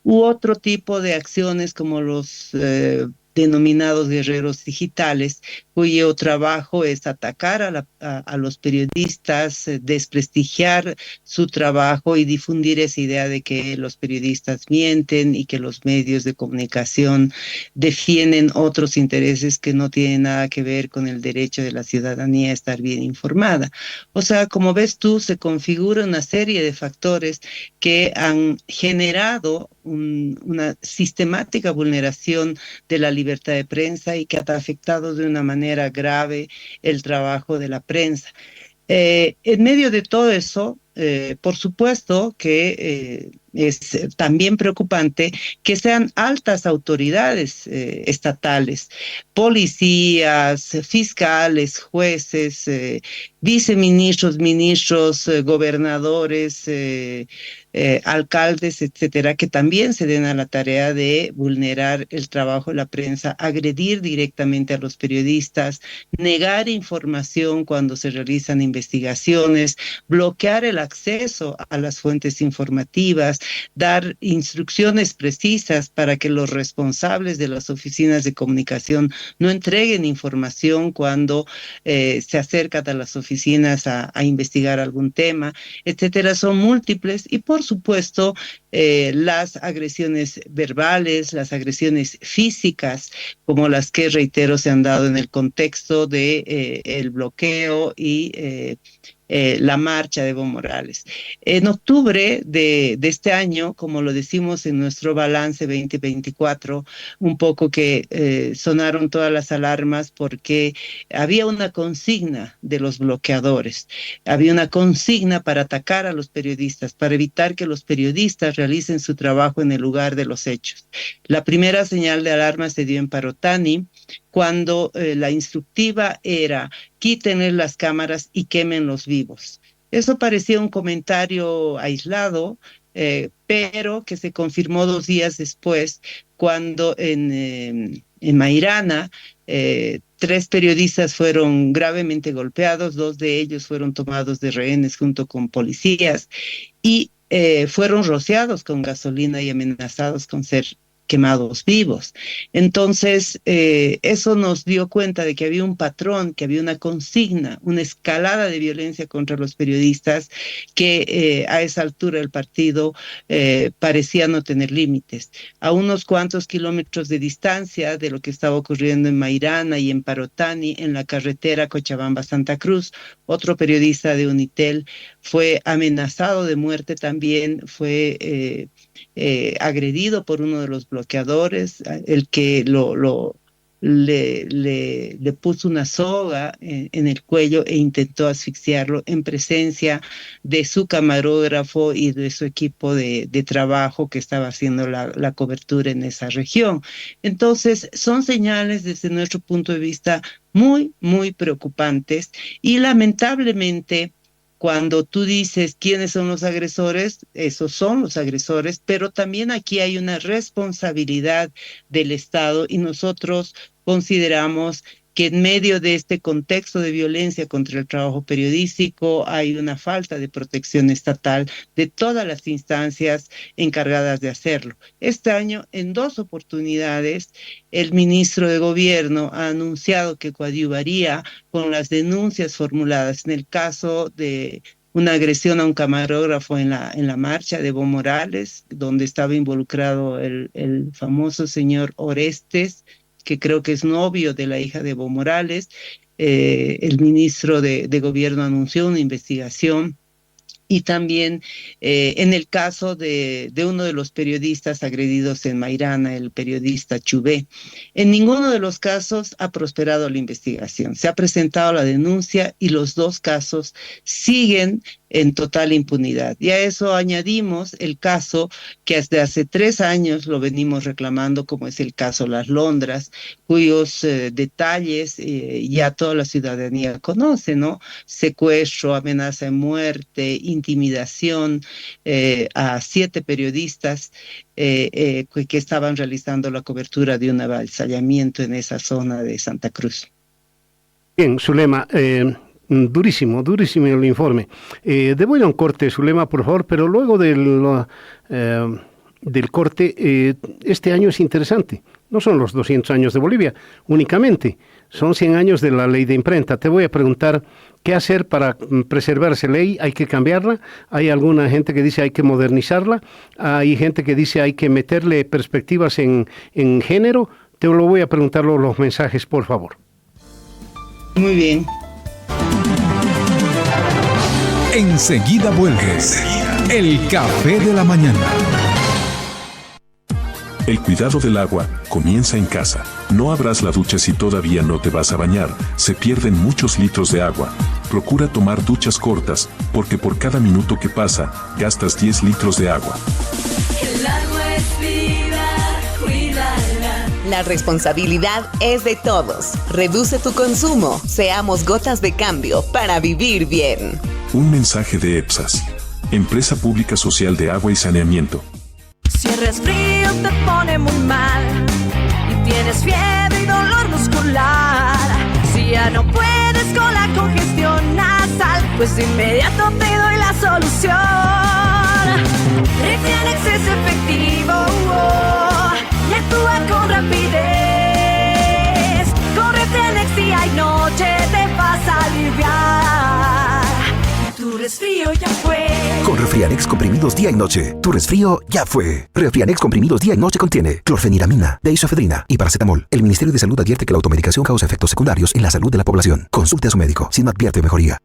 E: U otro tipo de acciones como los denominados guerreros digitales, cuyo trabajo es atacar a los periodistas, desprestigiar su trabajo y difundir esa idea de que los periodistas mienten y que los medios de comunicación defienden otros intereses que no tienen nada que ver con el derecho de la ciudadanía a estar bien informada. O sea, como ves tú, se configura una serie de factores que han generado una sistemática vulneración de la libertad de prensa y que ha afectado de una manera grave el trabajo de la prensa. En medio de todo eso, por supuesto que es también preocupante que sean altas autoridades estatales, policías, fiscales, jueces, viceministros, ministros, gobernadores, alcaldes, etcétera, que también se den a la tarea de vulnerar el trabajo de la prensa, agredir directamente a los periodistas, negar información cuando se realizan investigaciones, bloquear el acceso a las fuentes informativas, dar instrucciones precisas para que los responsables de las oficinas de comunicación no entreguen información cuando se acercan a las oficinas a investigar algún tema, etcétera. Son múltiples y por supuesto las agresiones verbales, las agresiones físicas, como las que, reitero, se han dado en el contexto de el bloqueo y la marcha de Evo Morales. En octubre de este año, como lo decimos en nuestro balance 2024, un poco que sonaron todas las alarmas porque había una consigna de los bloqueadores, había una consigna para atacar a los periodistas, para evitar que los periodistas realicen su trabajo en el lugar de los hechos. La primera señal de alarma se dio en Parotani, cuando la instructiva era quítenles las cámaras y quémenlos vivos. Eso parecía un comentario aislado, pero que se confirmó 2 días después, cuando en Mairana 3 periodistas fueron gravemente golpeados, 2 de ellos fueron tomados de rehenes junto con policías y fueron rociados con gasolina y amenazados con ser quemados vivos. Entonces, eso nos dio cuenta de que había un patrón, que había una consigna, una escalada de violencia contra los periodistas que a esa altura el partido parecía no tener límites. A unos cuantos kilómetros de distancia de lo que estaba ocurriendo en Mairana y en Parotani, en la carretera Cochabamba-Santa Cruz, otro periodista de Unitel fue amenazado de muerte también, fue agredido por uno de los bloqueadores, el que le puso una soga en el cuello e intentó asfixiarlo en presencia de su camarógrafo y de su equipo de trabajo que estaba haciendo la cobertura en esa región. Entonces, son señales desde nuestro punto de vista muy, muy preocupantes y lamentablemente, cuando tú dices quiénes son los agresores, esos son los agresores, pero también aquí hay una responsabilidad del Estado y nosotros consideramos que en medio de este contexto de violencia contra el trabajo periodístico hay una falta de protección estatal de todas las instancias encargadas de hacerlo. Este año, en 2 oportunidades, el ministro de Gobierno ha anunciado que coadyuvaría con las denuncias formuladas en el caso de una agresión a un camarógrafo en la marcha de Evo Morales, donde estaba involucrado el famoso señor Orestes, que creo que es novio de la hija de Evo Morales. El ministro de Gobierno anunció una investigación. Y también en el caso de uno de los periodistas agredidos en Mairana, el periodista Chubé. En ninguno de los casos ha prosperado la investigación. Se ha presentado la denuncia y los 2 casos siguen en total impunidad. Y a eso añadimos el caso que desde hace 3 años lo venimos reclamando, como es el caso Las Londras, cuyos detalles ya toda la ciudadanía conoce, ¿no? Secuestro, amenaza de muerte, intimidación a 7 periodistas que estaban realizando la cobertura de un avasallamiento en esa zona de Santa Cruz.
B: Bien, Zulema, durísimo el informe. Debo ir a un corte, Zulema, por favor, pero luego del corte, este año es interesante. No son los 200 años de Bolivia únicamente, son 100 años de la ley de imprenta. Te voy a preguntar qué hacer para preservar esa ley. ¿Hay que cambiarla? Hay alguna gente que dice hay que modernizarla. Hay gente que dice hay que meterle perspectivas en género. Te lo voy a preguntar los mensajes, por favor.
E: Muy bien.
D: Enseguida vuelve el Café de la Mañana.
F: El cuidado del agua comienza en casa. No abras la ducha si todavía no te vas a bañar. Se pierden muchos litros de agua. Procura tomar duchas cortas, porque por cada minuto que pasa, gastas 10 litros de agua.
G: El agua es vida, cuídala.
H: La responsabilidad es de todos. Reduce tu consumo. Seamos gotas de cambio para vivir bien.
F: Un mensaje de EPSAS, Empresa Pública Social de Agua y Saneamiento.
G: Si el resfrío te pone muy mal y tienes fiebre y dolor muscular, si ya no puedes con la congestión nasal, pues de inmediato te doy la solución. Refrianex es efectivo y actúa con rapidez. Con Refrianex día y noche te vas a aliviar. Tu resfrío ya fue.
I: Con Refrianex comprimidos día y noche, tu resfrío ya fue. Refrianex comprimidos día y noche contiene clorfeniramina, deisofedrina y paracetamol. El Ministerio de Salud advierte que la automedicación causa efectos secundarios en la salud de la población. Consulte a su médico si no advierte mejoría.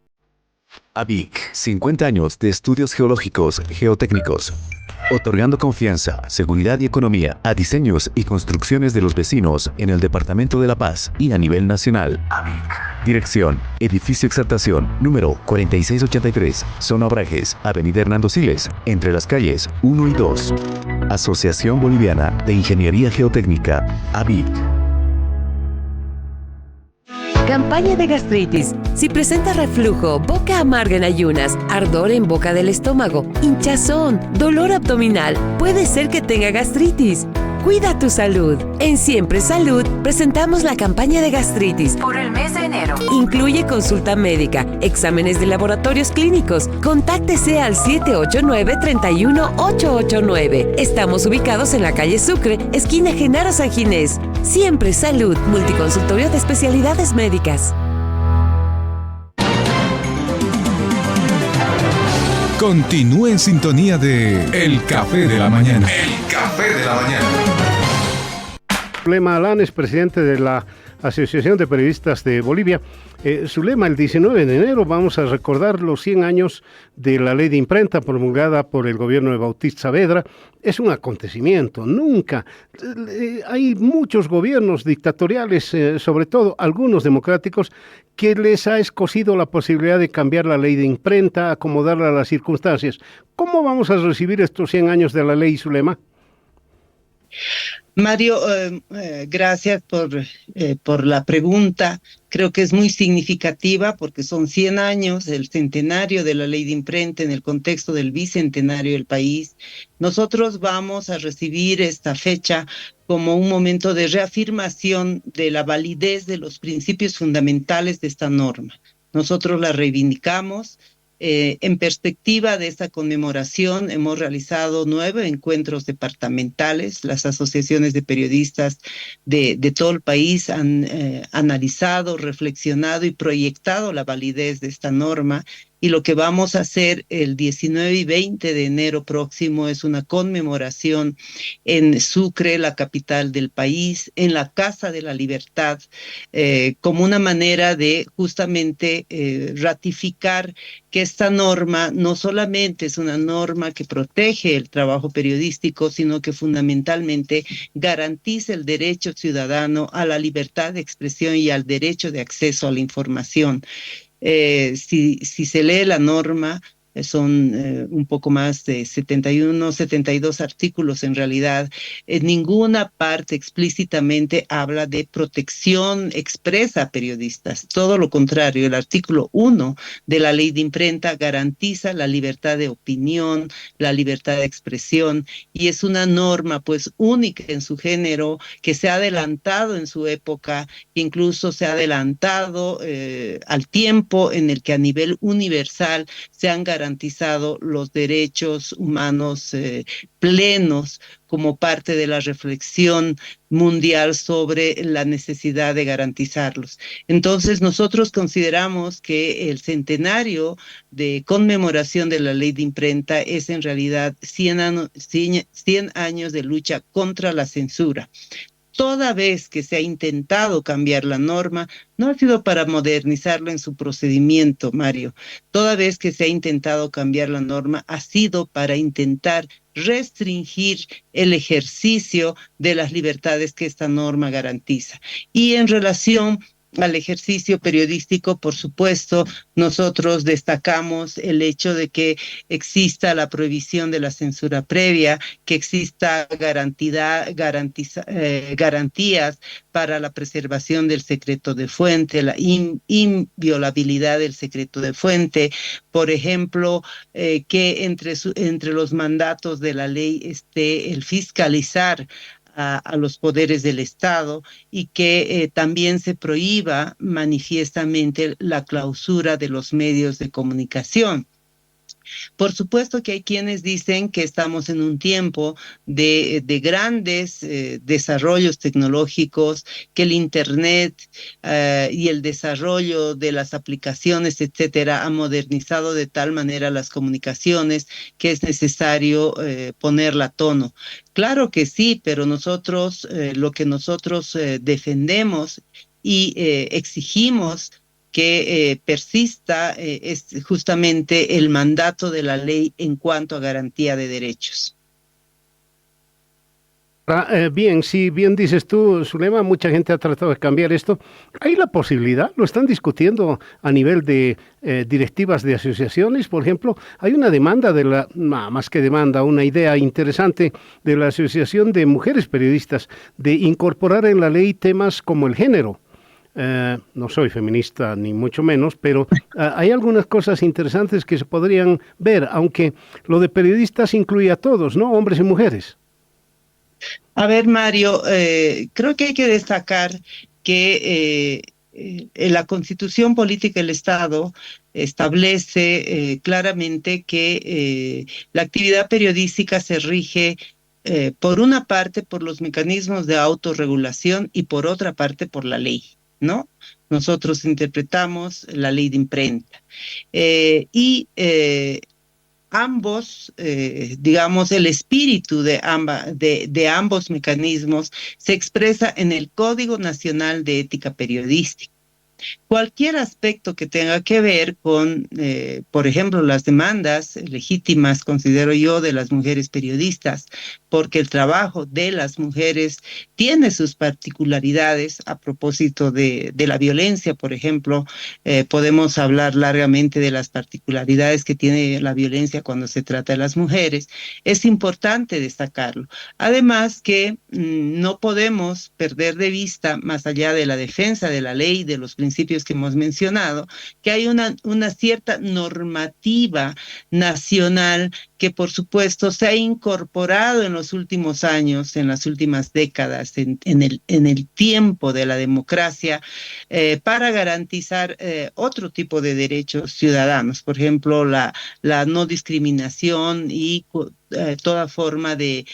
J: ABIC, 50 años de estudios geológicos, geotécnicos, otorgando confianza, seguridad y economía a diseños y construcciones de los vecinos en el Departamento de La Paz y a nivel nacional. ABIC. Dirección, Edificio Exaltación, número 4683, Zona Obrajes, Avenida Hernando Siles, entre las calles 1 y 2. Asociación Boliviana de Ingeniería Geotécnica, ABIC.
K: Campaña de gastritis. Si presenta reflujo, boca amarga en ayunas, ardor en boca del estómago, hinchazón, dolor abdominal, puede ser que tenga gastritis. Cuida tu salud. En Siempre Salud presentamos la campaña de gastritis por el mes de enero. Incluye consulta médica, exámenes de laboratorios clínicos. Contáctese al 789-31889. Estamos ubicados en la calle Sucre, esquina Genaro San Ginés. Siempre Salud, multiconsultorio de especialidades médicas.
D: Continúe en sintonía de El Café de la Mañana. El Café de la Mañana.
B: Zulema Alán es presidente de la Asociación de Periodistas de Bolivia. Zulema, el 19 de enero vamos a recordar los 100 años de la ley de imprenta promulgada por el gobierno de Bautista Saavedra. Es un acontecimiento. Nunca. Hay muchos gobiernos dictatoriales, sobre todo algunos democráticos, que les ha escocido la posibilidad de cambiar la ley de imprenta, acomodarla a las circunstancias. ¿Cómo vamos a recibir estos 100 años de la ley, Zulema?
E: Mario, gracias por la pregunta. Creo que es muy significativa porque son 100 años del centenario de la ley de imprenta en el contexto del bicentenario del país. Nosotros vamos a recibir esta fecha como un momento de reafirmación de la validez de los principios fundamentales de esta norma. Nosotros la reivindicamos. En perspectiva de esta conmemoración, hemos realizado 9 encuentros departamentales. Las asociaciones de periodistas de todo el país han analizado, reflexionado y proyectado la validez de esta norma. Y lo que vamos a hacer el 19 y 20 de enero próximo es una conmemoración en Sucre, la capital del país, en la Casa de la Libertad, como una manera de justamente ratificar que esta norma no solamente es una norma que protege el trabajo periodístico, sino que fundamentalmente garantiza el derecho ciudadano a la libertad de expresión y al derecho de acceso a la información. Si se lee la norma, son un poco más de 72 artículos en realidad. En ninguna parte explícitamente habla de protección expresa a periodistas. Todo lo contrario, el artículo 1 de la ley de imprenta garantiza la libertad de opinión, la libertad de expresión, y es una norma pues única en su género, que se ha adelantado en su época, que incluso se ha adelantado al tiempo en el que a nivel universal se han garantizado los derechos humanos plenos como parte de la reflexión mundial sobre la necesidad de garantizarlos. Entonces, nosotros consideramos que el centenario de conmemoración de la ley de imprenta es en realidad 100 años de lucha contra la censura. Toda vez que se ha intentado cambiar la norma, no ha sido para modernizarla en su procedimiento, Mario. Toda vez que se ha intentado cambiar la norma, ha sido para intentar restringir el ejercicio de las libertades que esta norma garantiza. Y en relación al ejercicio periodístico, por supuesto, nosotros destacamos el hecho de que exista la prohibición de la censura previa, que exista garantías para la preservación del secreto de fuente, la inviolabilidad del secreto de fuente. Por ejemplo, que entre los mandatos de la ley esté el fiscalizar a los poderes del Estado y que también se prohíba manifiestamente la clausura de los medios de comunicación. Por supuesto que hay quienes dicen que estamos en un tiempo de grandes desarrollos tecnológicos, que el Internet y el desarrollo de las aplicaciones, etcétera, ha modernizado de tal manera las comunicaciones que es necesario ponerla a tono. Claro que sí, pero nosotros, lo que nosotros defendemos y exigimos que persista es justamente el mandato de la ley en cuanto a garantía de derechos.
B: Bien, si bien dices tú, Zulema, mucha gente ha tratado de cambiar esto. ¿Hay la posibilidad? ¿Lo están discutiendo a nivel de directivas de asociaciones? Por ejemplo, hay una demanda más que demanda, una idea interesante de la Asociación de Mujeres Periodistas de incorporar en la ley temas como el género. No soy feminista ni mucho menos, pero hay algunas cosas interesantes que se podrían ver, aunque lo de periodistas incluye a todos, ¿no? Hombres y mujeres.
E: A ver, Mario, creo que hay que destacar que la Constitución Política del Estado establece claramente que la actividad periodística se rige por una parte por los mecanismos de autorregulación y por otra parte por la ley, ¿no? Nosotros interpretamos la ley de imprenta. Ambos, digamos, el espíritu de ambos mecanismos se expresa en el Código Nacional de Ética Periodística. Cualquier aspecto que tenga que ver con, por ejemplo, las demandas legítimas, considero yo, de las mujeres periodistas, porque el trabajo de las mujeres tiene sus particularidades a propósito de la violencia, por ejemplo, podemos hablar largamente de las particularidades que tiene la violencia cuando se trata de las mujeres. Es importante destacarlo. Además que no podemos perder de vista, más allá de la defensa de la ley, de los principios que hemos mencionado, que hay una cierta normativa nacional que por supuesto se ha incorporado en los últimos años, en las últimas décadas, en el tiempo de la democracia, para garantizar otro tipo de derechos ciudadanos, por ejemplo, la no discriminación y toda forma de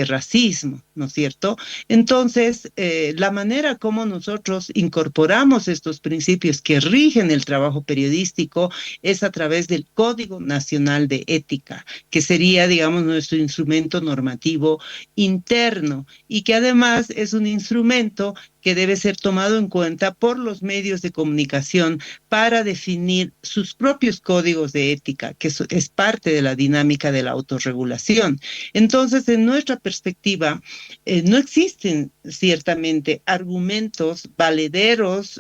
E: racismo, ¿no es cierto? Entonces, la manera como nosotros incorporamos estos principios que rigen el trabajo periodístico es a través del Código Nacional de Ética, que sería, digamos, nuestro instrumento normativo interno y que además es un instrumento que debe ser tomado en cuenta por los medios de comunicación para definir sus propios códigos de ética, que es parte de la dinámica de la autorregulación. Entonces, en nuestra perspectiva, no existen ciertamente argumentos valederos,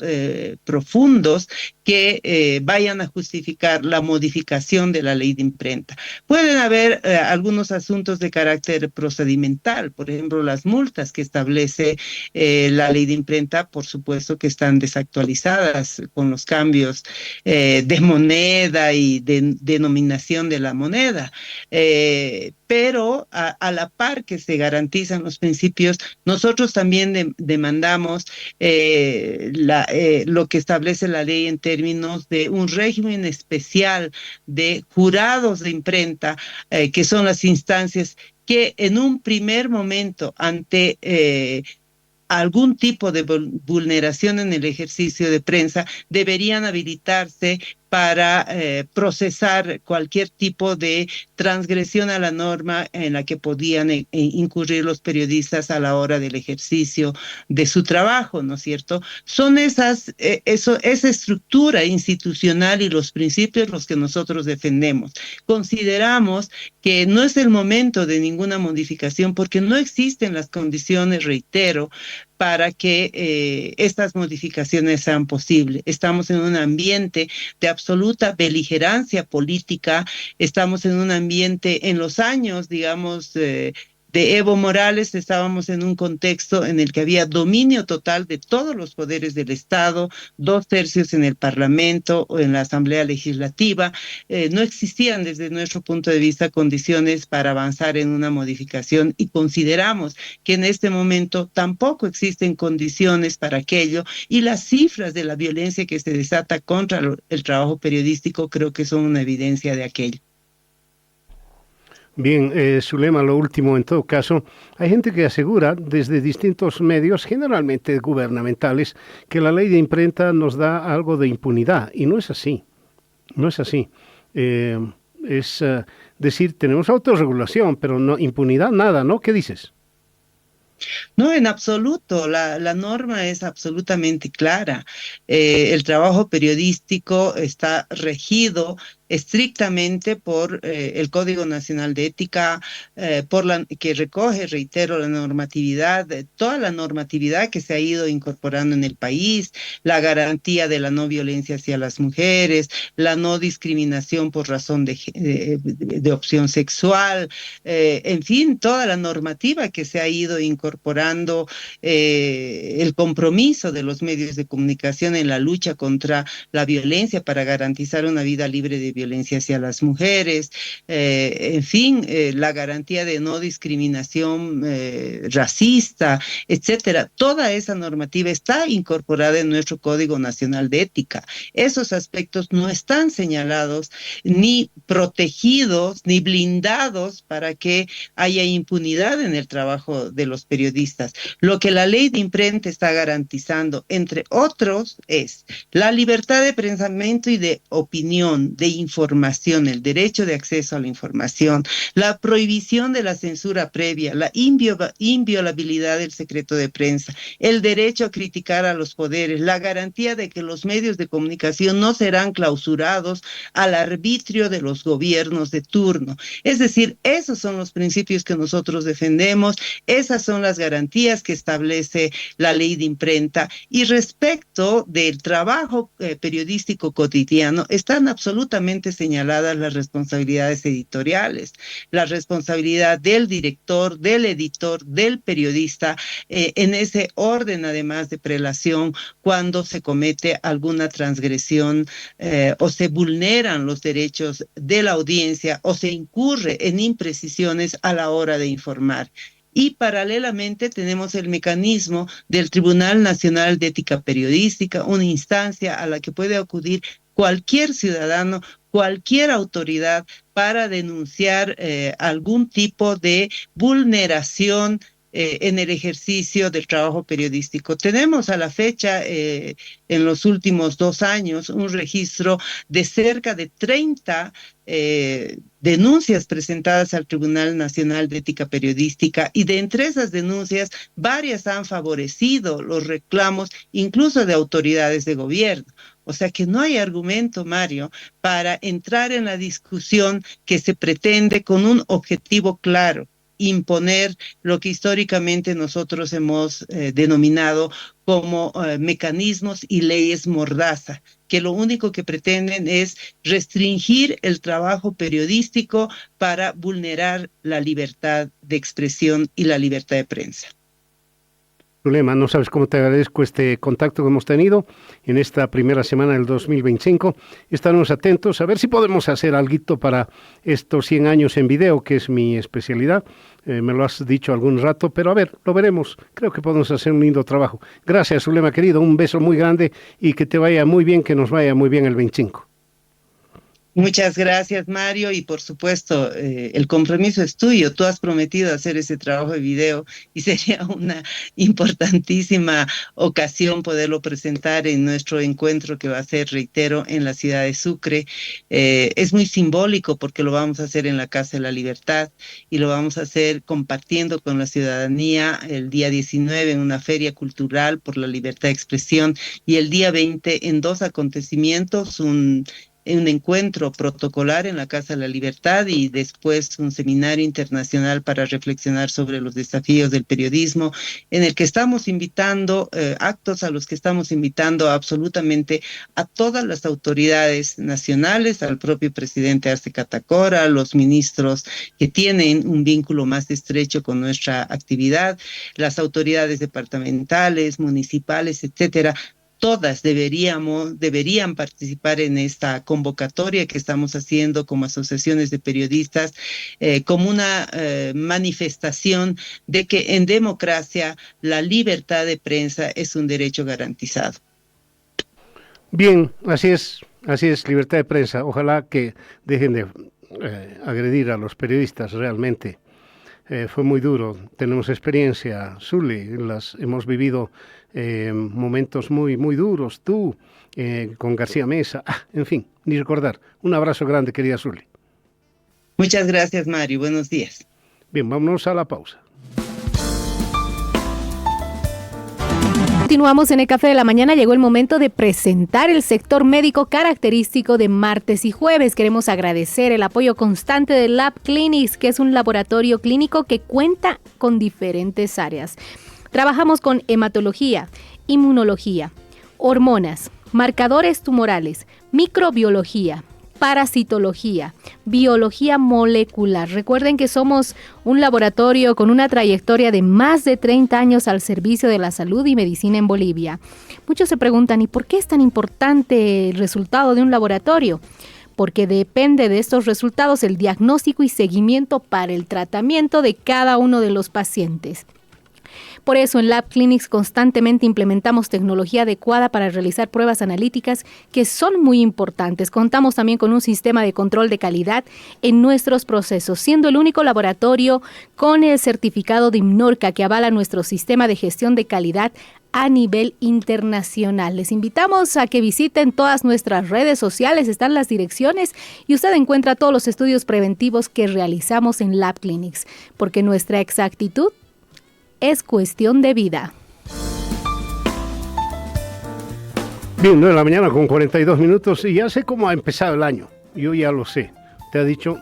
E: profundos, que vayan a justificar la modificación de la ley de imprenta. Pueden haber algunos asuntos de carácter procedimental, por ejemplo, las multas que establece la ley de imprenta, por supuesto que están desactualizadas con los cambios de moneda y de denominación de la moneda. Pero a la par que se garantizan los principios, nosotros también demandamos lo que establece la ley en términos de un régimen especial de jurados de imprenta, que son las instancias que en un primer momento ante algún tipo de vulneración en el ejercicio de prensa deberían habilitarse para procesar cualquier tipo de transgresión a la norma en la que podían incurrir los periodistas a la hora del ejercicio de su trabajo, ¿no es cierto? Son esa estructura institucional y los principios los que nosotros defendemos. Consideramos que no es el momento de ninguna modificación porque no existen las condiciones, reitero, para que estas modificaciones sean posibles. Estamos en un ambiente de absoluta beligerancia política, estamos en un ambiente, en los años, digamos, de Evo Morales, estábamos en un contexto en el que había dominio total de todos los poderes del Estado, 2/3 en el Parlamento o en la Asamblea Legislativa. No existían desde nuestro punto de vista condiciones para avanzar en una modificación y consideramos que en este momento tampoco existen condiciones para aquello y las cifras de la violencia que se desata contra el trabajo periodístico creo que son una evidencia de aquello.
B: Bien, Zulema, lo último, en todo caso, hay gente que asegura desde distintos medios, generalmente gubernamentales, que la ley de imprenta nos da algo de impunidad, y no es así, no es así. Es decir, tenemos autorregulación, pero no impunidad nada, ¿no? ¿Qué dices?
E: No, en absoluto. La norma es absolutamente clara. El trabajo periodístico está regido estrictamente por el Código Nacional de Ética, que recoge, reitero, la normatividad, toda la normatividad que se ha ido incorporando en el país, la garantía de la no violencia hacia las mujeres, la no discriminación por razón de opción sexual, en fin, toda la normativa que se ha ido incorporando, el compromiso de los medios de comunicación en la lucha contra la violencia para garantizar una vida libre de violencia hacia las mujeres, en fin, la garantía de no discriminación racista, etcétera. Toda esa normativa está incorporada en nuestro Código Nacional de Ética. Esos aspectos no están señalados, ni protegidos, ni blindados para que haya impunidad en el trabajo de los periodistas. Lo que la ley de imprenta está garantizando, entre otros, es la libertad de pensamiento y de opinión, de información, el derecho de acceso a la información, la prohibición de la censura previa, la inviolabilidad del secreto de prensa, el derecho a criticar a los poderes, la garantía de que los medios de comunicación no serán clausurados al arbitrio de los gobiernos de turno. Es decir, esos son los principios que nosotros defendemos, esas son las garantías que establece la ley de imprenta. Y respecto del trabajo periodístico cotidiano, están absolutamente señaladas las responsabilidades editoriales, la responsabilidad del director, del editor, del periodista, en ese orden además de prelación cuando se comete alguna transgresión o se vulneran los derechos de la audiencia o se incurre en imprecisiones a la hora de informar. Y paralelamente tenemos el mecanismo del Tribunal Nacional de Ética Periodística, una instancia a la que puede acudir cualquier ciudadano, cualquier autoridad para denunciar algún tipo de vulneración en el ejercicio del trabajo periodístico. Tenemos a la fecha, en los últimos 2 años, un registro de cerca de 30 denuncias presentadas al Tribunal Nacional de Ética Periodística, y de entre esas denuncias, varias han favorecido los reclamos incluso de autoridades de gobierno. O sea que no hay argumento, Mario, para entrar en la discusión que se pretende con un objetivo claro: imponer lo que históricamente nosotros hemos denominado como mecanismos y leyes mordaza, que lo único que pretenden es restringir el trabajo periodístico para vulnerar la libertad de expresión y la libertad de prensa.
B: Zulema, no sabes cómo te agradezco este contacto que hemos tenido en esta primera semana del 2025. Estaremos atentos a ver si podemos hacer algo para estos 100 años en video, que es mi especialidad. Me lo has dicho algún rato, pero a ver, lo veremos. Creo que podemos hacer un lindo trabajo. Gracias, Zulema, querido. Un beso muy grande y que te vaya muy bien, que nos vaya muy bien el 25.
E: Muchas gracias, Mario, y por supuesto, el compromiso es tuyo. Tú has prometido hacer ese trabajo de video y sería una importantísima ocasión poderlo presentar en nuestro encuentro que va a ser, reitero, en la ciudad de Sucre. Es muy simbólico porque lo vamos a hacer en la Casa de la Libertad y lo vamos a hacer compartiendo con la ciudadanía el día 19 en una feria cultural por la libertad de expresión, y el día 20 en 2 acontecimientos, un encuentro protocolar en la Casa de la Libertad y después un seminario internacional para reflexionar sobre los desafíos del periodismo, en el que estamos invitando, actos a los que estamos invitando absolutamente a todas las autoridades nacionales, al propio presidente Arce Catacora, a los ministros que tienen un vínculo más estrecho con nuestra actividad, las autoridades departamentales, municipales, etcétera. Todas deberían participar en esta convocatoria que estamos haciendo como asociaciones de periodistas, como una manifestación de que en democracia la libertad de prensa es un derecho garantizado.
B: Bien, así es, libertad de prensa. Ojalá que dejen de agredir a los periodistas realmente. Fue muy duro, tenemos experiencia, Zuli, hemos vivido momentos muy, muy duros, tú, con García Mesa, en fin, ni recordar. Un abrazo grande, querida Zuli.
E: Muchas gracias, Mario, buenos días.
B: Bien, vámonos a la pausa.
A: Continuamos en el Café de la Mañana. Llegó el momento de presentar el sector médico característico de martes y jueves. Queremos agradecer el apoyo constante de Lab Clinics, que es un laboratorio clínico que cuenta con diferentes áreas. Trabajamos con hematología, inmunología, hormonas, marcadores tumorales, microbiología, parasitología, biología molecular. Recuerden que somos un laboratorio con una trayectoria de más de 30 años al servicio de la salud y medicina en Bolivia. Muchos se preguntan, ¿y por qué es tan importante el resultado de un laboratorio? Porque depende de estos resultados el diagnóstico y seguimiento para el tratamiento de cada uno de los pacientes. Por eso en Lab Clinics constantemente implementamos tecnología adecuada para realizar pruebas analíticas que son muy importantes. Contamos también con un sistema de control de calidad en nuestros procesos, siendo el único laboratorio con el certificado de IMNORCA que avala nuestro sistema de gestión de calidad a nivel internacional. Les invitamos a que visiten todas nuestras redes sociales, están las direcciones y usted encuentra todos los estudios preventivos que realizamos en Lab Clinics, porque nuestra exactitud es cuestión de vida.
B: Bien, 9 de la mañana con 42 minutos y ya sé cómo ha empezado el año. Yo ya lo sé. Te ha dicho,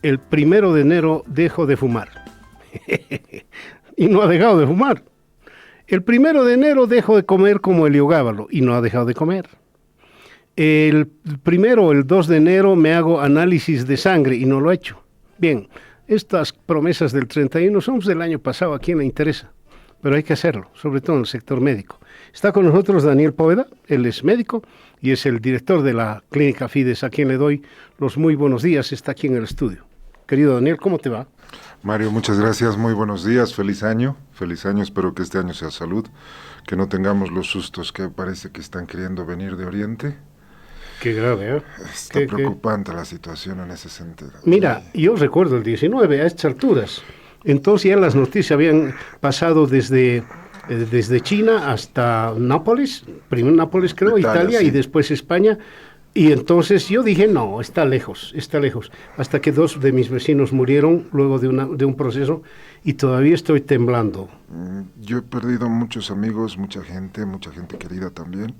B: el 1 de enero dejo de fumar. Y no ha dejado de fumar. El 1 de enero dejo de comer como Heliogábalo y no ha dejado de comer. El 2 de enero me hago análisis de sangre y no lo ha hecho. Bien. Estas promesas del 31 son del año pasado, ¿a quién le interesa? Pero hay que hacerlo, sobre todo en el sector médico. Está con nosotros Daniel Poveda, él es médico y es el director de la Clínica Fides, a quien le doy los muy buenos días, está aquí en el estudio. Querido Daniel, ¿cómo te va?
L: Mario, muchas gracias, muy buenos días, feliz año, espero que este año sea salud, que no tengamos los sustos que parece que están queriendo venir de Oriente.
B: Qué grave, ¿eh?
L: Está preocupante la situación en ese sentido.
B: Mira, yo recuerdo el 19 a estas alturas. Entonces ya las noticias habían pasado desde China hasta Nápoles, primero Nápoles creo, Italia sí. Y después España. Y entonces yo dije, no, está lejos. Hasta que 2 de mis vecinos murieron luego de un proceso y todavía estoy temblando.
L: Yo he perdido muchos amigos, mucha gente querida también.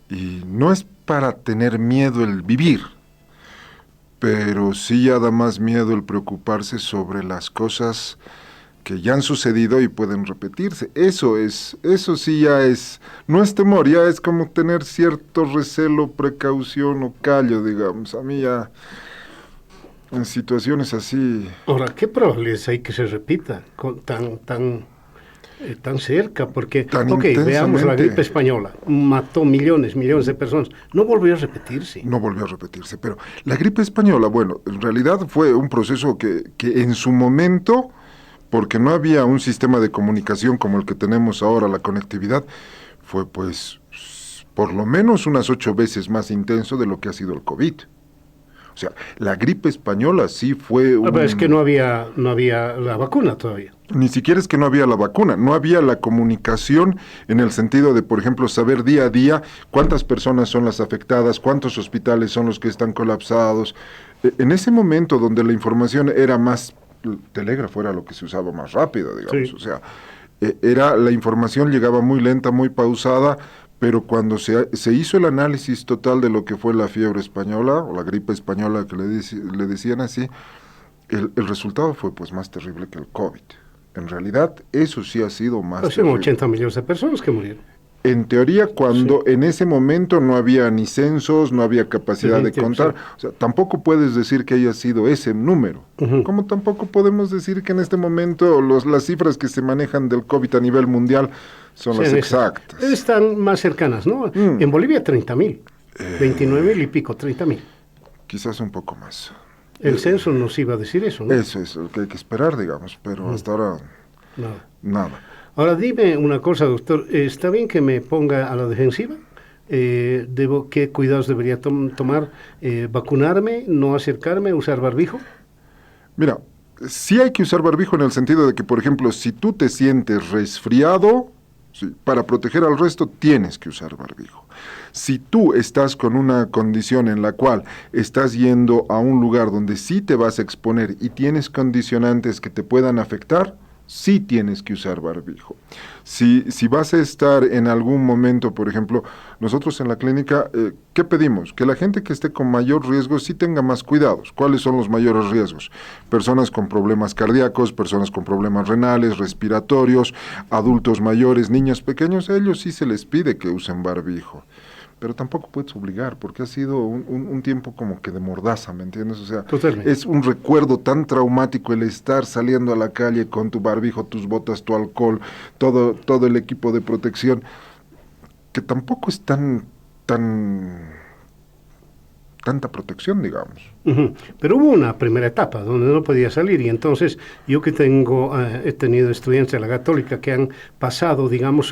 L: Y no es para tener miedo el vivir, pero sí ya da más miedo el preocuparse sobre las cosas que ya han sucedido y pueden repetirse. Eso sí ya es, no es temor, ya es como tener cierto recelo, precaución o callo, digamos. A mí ya, en situaciones así...
B: Ahora, ¿qué probabilidades hay que se repita tan cerca? Porque, veamos la gripe española, mató millones de personas, no volvió a repetirse.
L: Pero la gripe española, bueno, en realidad fue un proceso que en su momento, porque no había un sistema de comunicación como el que tenemos ahora, la conectividad, fue pues por lo menos unas 8 veces más intenso de lo que ha sido el COVID. O sea, la gripe española sí fue
B: Pero es que no había la vacuna todavía.
L: Ni siquiera es que no había la vacuna, no había la comunicación en el sentido de, por ejemplo, saber día a día cuántas personas son las afectadas, cuántos hospitales son los que están colapsados. En ese momento donde la información era más, el telégrafo era lo que se usaba más rápido, digamos, sí. O sea, la información llegaba muy lenta, muy pausada, pero cuando se hizo el análisis total de lo que fue la fiebre española, o la gripe española que le decían así, el resultado fue pues más terrible que el COVID. En realidad, eso sí ha sido más terrible.
B: 80 millones de personas que murieron.
L: En teoría, cuando en ese momento no había ni censos, no había capacidad de contar, o sea, tampoco puedes decir que haya sido ese número. Como tampoco podemos decir que en este momento las cifras que se manejan del COVID a nivel mundial son las exactas.
B: Están más cercanas, ¿no? En Bolivia 30.000, 29.000 y pico, 30.000.
L: Quizás un poco más.
B: El censo nos iba a decir eso, ¿no?
L: Eso es lo que hay que esperar, digamos, pero hasta ahora nada.
B: Ahora dime una cosa, doctor, ¿está bien que me ponga a la defensiva? ¿Qué cuidados debería tomar? ¿Vacunarme, no acercarme, usar barbijo?
L: Mira, sí hay que usar barbijo en el sentido de que, por ejemplo, si tú te sientes resfriado, sí, para proteger al resto tienes que usar barbijo. Si tú estás con una condición en la cual estás yendo a un lugar donde sí te vas a exponer y tienes condicionantes que te puedan afectar, sí tienes que usar barbijo. Si vas a estar en algún momento, por ejemplo, nosotros en la clínica, ¿qué pedimos? Que la gente que esté con mayor riesgo sí tenga más cuidados. ¿Cuáles son los mayores riesgos? Personas con problemas cardíacos, personas con problemas renales, respiratorios, adultos mayores, niños pequeños, a ellos sí se les pide que usen barbijo. Pero tampoco puedes obligar, porque ha sido un tiempo como que de mordaza, ¿me entiendes? O sea, totalmente. Es un recuerdo tan traumático el estar saliendo a la calle con tu barbijo, tus botas, tu alcohol, todo el equipo de protección, que tampoco es tanta protección, digamos.
B: Uh-huh. Pero hubo una primera etapa donde no podía salir, y entonces yo que he tenido estudiantes de la Católica que han pasado, digamos,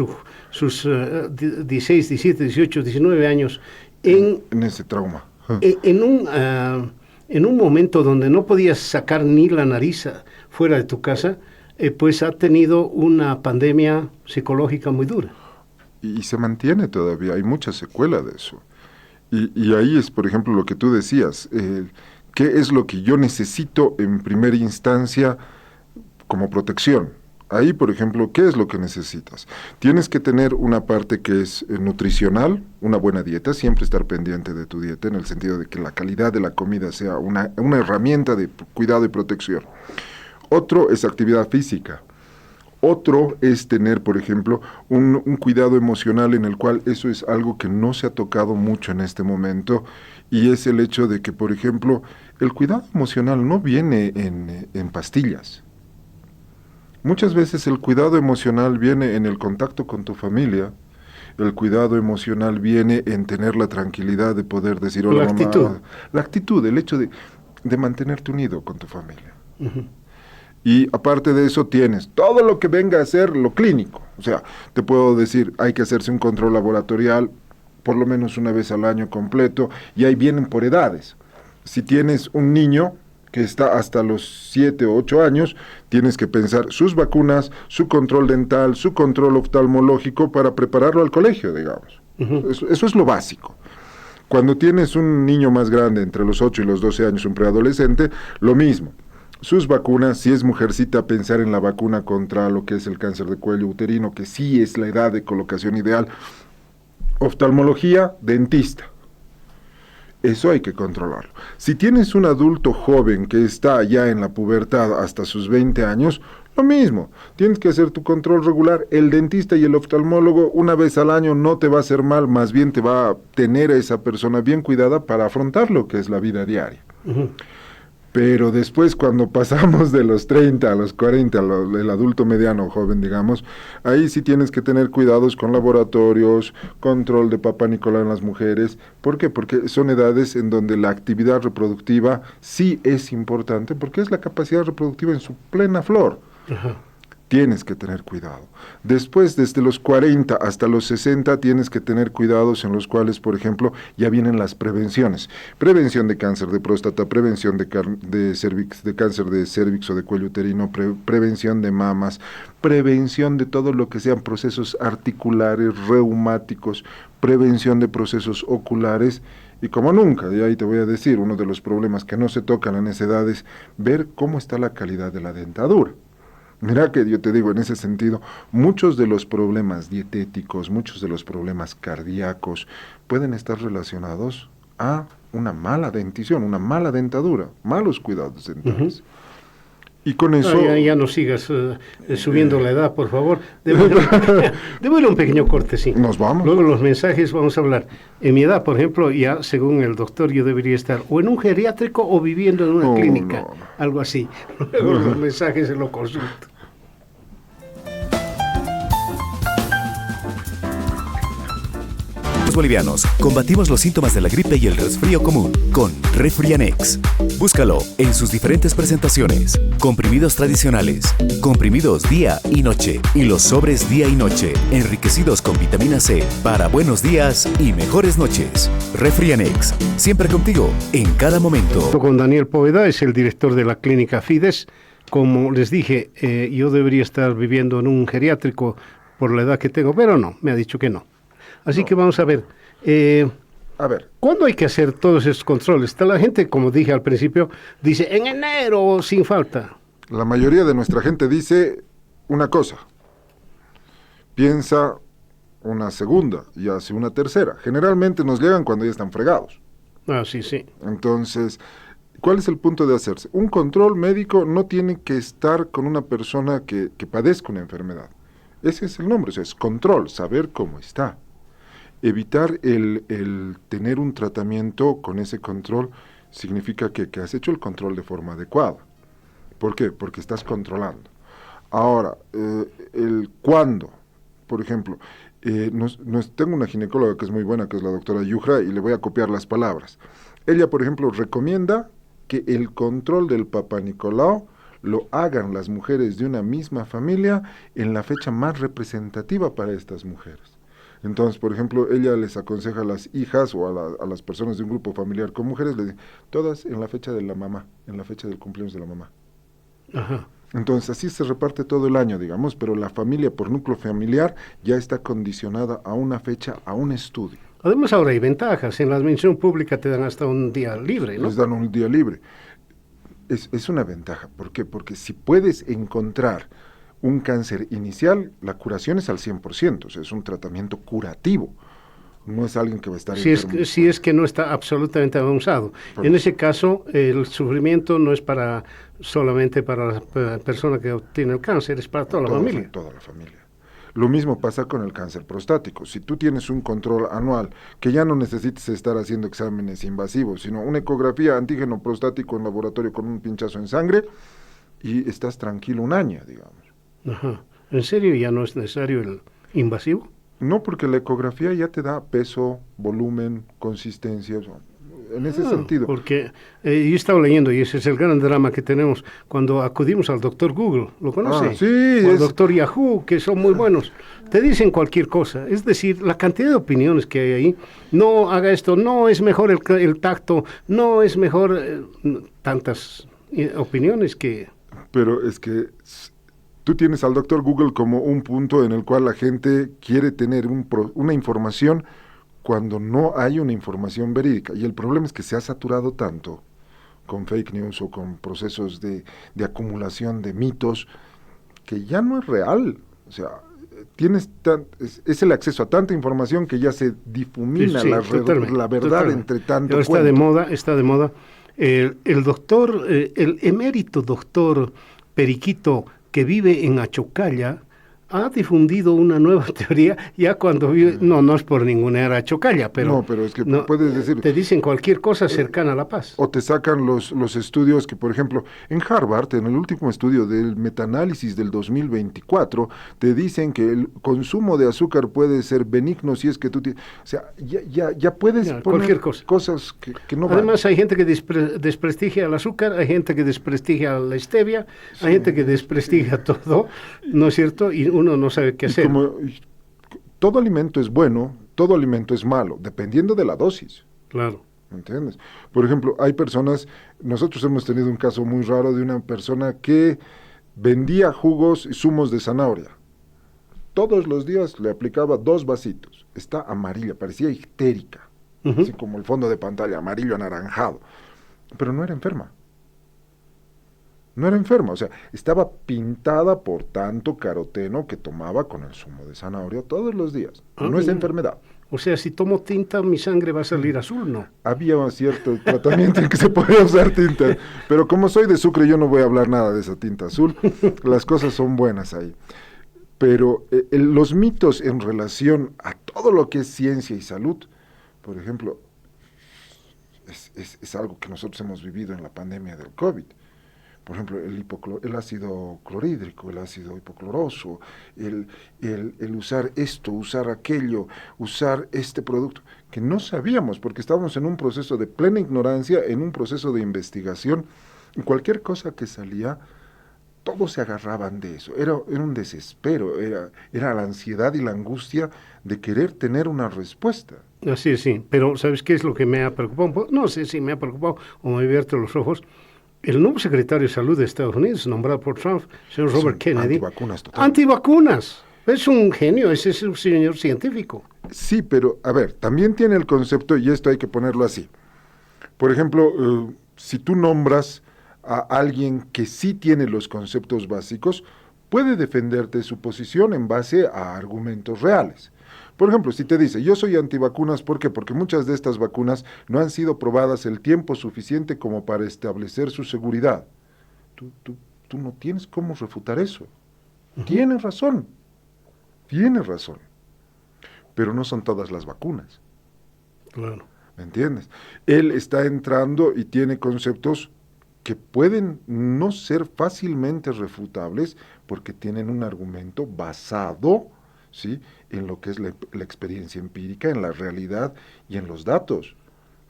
B: sus 16, 17, 18, 19 años en
L: ese trauma.
B: En un momento donde no podías sacar ni la nariz fuera de tu casa, pues ha tenido una pandemia psicológica muy dura.
L: Y se mantiene todavía, hay mucha secuela de eso. Y ahí es, por ejemplo, lo que tú decías, ¿qué es lo que yo necesito en primera instancia como protección? Ahí, por ejemplo, ¿qué es lo que necesitas? Tienes que tener una parte que es nutricional, una buena dieta, siempre estar pendiente de tu dieta, en el sentido de que la calidad de la comida sea una herramienta de cuidado y protección. Otro es actividad física. Otro es tener, por ejemplo, un cuidado emocional, en el cual eso es algo que no se ha tocado mucho en este momento, y es el hecho de que, por ejemplo, el cuidado emocional no viene en pastillas. Muchas veces el cuidado emocional viene en el contacto con tu familia, el cuidado emocional viene en tener la tranquilidad de poder decir hola, mamá. La actitud, el hecho de mantenerte unido con tu familia. Uh-huh. Y aparte de eso tienes todo lo que venga a ser lo clínico. O sea, te puedo decir, hay que hacerse un control laboratorial por lo menos una vez al año completo, y ahí vienen por edades. Si tienes un niño que está hasta los 7 o 8 años, tienes que pensar sus vacunas, su control dental, su control oftalmológico para prepararlo al colegio, digamos. Uh-huh. Eso es lo básico. Cuando tienes un niño más grande, entre los 8 y los 12 años, un preadolescente, lo mismo. Sus vacunas, si es mujercita, pensar en la vacuna contra lo que es el cáncer de cuello uterino, que sí es la edad de colocación ideal. Oftalmología, dentista. Eso hay que controlarlo. Si tienes un adulto joven que está ya en la pubertad hasta sus 20 años, lo mismo. Tienes que hacer tu control regular. El dentista y el oftalmólogo una vez al año no te va a hacer mal, más bien te va a tener a esa persona bien cuidada para afrontar lo que es la vida diaria. Uh-huh. Pero después, cuando pasamos de los 30 a los 40, el adulto mediano o joven, digamos, ahí sí tienes que tener cuidados con laboratorios, control de Papá Nicolau en las mujeres. ¿Por qué? Porque son edades en donde la actividad reproductiva sí es importante, porque es la capacidad reproductiva en su plena flor. Ajá. Tienes que tener cuidado. Después, desde los 40 hasta los 60, tienes que tener cuidados en los cuales, por ejemplo, ya vienen las prevenciones. Prevención de cáncer de próstata, prevención de cáncer de cérvix o de cuello uterino, prevención de mamas, prevención de todo lo que sean procesos articulares, reumáticos, prevención de procesos oculares. Y como nunca, y ahí te voy a decir, uno de los problemas que no se tocan en esa edad es ver cómo está la calidad de la dentadura. Mira que yo te digo, en ese sentido, muchos de los problemas dietéticos, muchos de los problemas cardíacos pueden estar relacionados a una mala dentición, una mala dentadura, malos cuidados dentales. Uh-huh. Y con eso...
B: Ya no sigas subiendo la edad, por favor. Debo ir a un pequeño corte, sí.
L: Nos vamos.
B: Luego los mensajes vamos a hablar. En mi edad, por ejemplo, ya según el doctor, yo debería estar o en un geriátrico o viviendo en una clínica, algo así. Luego los mensajes se lo consulto.
J: Bolivianos, combatimos los síntomas de la gripe y el resfrío común con Refrianex. Búscalo en sus diferentes presentaciones: comprimidos tradicionales, comprimidos día y noche, y los sobres día y noche, enriquecidos con vitamina C para buenos días y mejores noches. Refrianex, siempre contigo, en cada momento.
B: Con Daniel Poveda, es el director de la clínica Fides. Como les dije, yo debería estar viviendo en un geriátrico por la edad que tengo, pero no, me ha dicho que no. Así que vamos a ver. ¿Cuándo hay que hacer todos esos controles? Está la gente, como dije al principio, dice en enero sin falta.
L: La mayoría de nuestra gente dice una cosa, piensa una segunda y hace una tercera. Generalmente nos llegan cuando ya están fregados.
B: Sí.
L: Entonces, ¿cuál es el punto de hacerse? Un control médico no tiene que estar con una persona que padezca una enfermedad. Ese es el nombre, o sea, es control, saber cómo está. Evitar el tener un tratamiento con ese control significa que has hecho el control de forma adecuada. ¿Por qué? Porque estás controlando. Ahora, el cuándo, por ejemplo, tengo una ginecóloga que es muy buena, que es la doctora Yujra, y le voy a copiar las palabras. Ella, por ejemplo, recomienda que el control del Papá Nicolau lo hagan las mujeres de una misma familia en la fecha más representativa para estas mujeres. Entonces, por ejemplo, ella les aconseja a las hijas o a las personas de un grupo familiar con mujeres, les dice, todas en la fecha de la mamá, en la fecha del cumpleaños de la mamá.
B: Ajá.
L: Entonces, así se reparte todo el año, digamos, pero la familia por núcleo familiar ya está condicionada a una fecha, a un estudio.
B: Además, ahora hay ventajas. En la administración pública te dan hasta un día libre, ¿no?
L: Les dan un día libre. Es una ventaja. ¿Por qué? Porque si puedes encontrar un cáncer inicial, la curación es al 100%, o sea, es un tratamiento curativo. No es alguien que va a estar enfermo.
B: Si es que no está absolutamente avanzado. En ese caso, el sufrimiento no es solamente para la persona que obtiene el cáncer, es para toda la familia.
L: Toda la familia. Lo mismo pasa con el cáncer prostático. Si tú tienes un control anual, que ya no necesites estar haciendo exámenes invasivos, sino una ecografía antígeno prostático en laboratorio con un pinchazo en sangre, y estás tranquilo un año, digamos.
B: Ajá. ¿En serio ya no es necesario el invasivo?
L: No, porque la ecografía ya te da peso, volumen, consistencia, en ese sentido.
B: Porque yo estaba leyendo, y ese es el gran drama que tenemos cuando acudimos al doctor Google, ¿lo conoce?
L: Sí.
B: O al doctor Yahoo, que son muy buenos. Te dicen cualquier cosa, es decir, la cantidad de opiniones que hay ahí, no haga esto, no es mejor el tacto, no es mejor, tantas opiniones que...
L: Pero es que... Tú tienes al doctor Google como un punto en el cual la gente quiere tener una información cuando no hay una información verídica. Y el problema es que se ha saturado tanto con fake news o con procesos de acumulación de mitos que ya no es real. O sea, es el acceso a tanta información que ya se difumina la verdad entre tanto
B: está de moda. El doctor, el emérito doctor Periquito, que vive en Achocalla, ha difundido una nueva teoría, ya cuando vive, no es por ninguna era Achocalla, pero...
L: No, pero es que puedes decir...
B: Te dicen cualquier cosa cercana a la paz.
L: O te sacan los estudios que, por ejemplo, en Harvard, en el último estudio del metaanálisis del 2024, te dicen que el consumo de azúcar puede ser benigno si es que tú... O sea, ya puedes poner
B: cualquier cosa.
L: Cosas que no van.
B: Además, hay gente que desprestigia el azúcar, hay gente que desprestigia la stevia, hay gente que desprestigia todo, ¿no es cierto? Y uno no sabe qué hacer.
L: Todo alimento es bueno, todo alimento es malo, dependiendo de la dosis.
B: Claro.
L: ¿Entiendes? Por ejemplo, hay personas, nosotros hemos tenido un caso muy raro de una persona que vendía jugos y zumos de zanahoria. Todos los días le aplicaba 2 vasitos. Está amarilla, parecía histérica, así como el fondo de pantalla, amarillo anaranjado. Pero no era enferma. No era enferma, o sea, estaba pintada por tanto caroteno que tomaba con el zumo de zanahoria todos los días. No es enfermedad.
B: O sea, si tomo tinta, mi sangre va a salir azul, ¿no?
L: Había un cierto tratamiento en que se podía usar tinta, pero como soy de Sucre, yo no voy a hablar nada de esa tinta azul. Las cosas son buenas ahí. Pero los mitos en relación a todo lo que es ciencia y salud, por ejemplo, es algo que nosotros hemos vivido en la pandemia del COVID. Por ejemplo, el ácido clorhídrico, el ácido hipocloroso, el usar esto, usar aquello, usar este producto, que no sabíamos porque estábamos en un proceso de plena ignorancia, en un proceso de investigación, y cualquier cosa que salía, todos se agarraban de eso. Era un desespero, era la ansiedad y la angustia de querer tener una respuesta.
B: Así es, sí, pero ¿sabes qué es lo que me ha preocupado? No sé si me ha preocupado o me ha abierto los ojos. El nuevo secretario de Salud de Estados Unidos, nombrado por Trump, señor Robert Kennedy.
L: Antivacunas, total.
B: Antivacunas. Es un genio, ese es un señor científico.
L: Sí, pero, a ver, también tiene el concepto, y esto hay que ponerlo así. Por ejemplo, si tú nombras a alguien que sí tiene los conceptos básicos, puede defenderte su posición en base a argumentos reales. Por ejemplo, si te dice, yo soy antivacunas, ¿por qué? Porque muchas de estas vacunas no han sido probadas el tiempo suficiente como para establecer su seguridad. Tú no tienes cómo refutar eso. Tienes razón. Pero no son todas las vacunas.
B: Claro.
L: ¿Me entiendes? Él está entrando y tiene conceptos que pueden no ser fácilmente refutables porque tienen un argumento basado, ¿sí?, en lo que es la experiencia empírica, en la realidad y en los datos.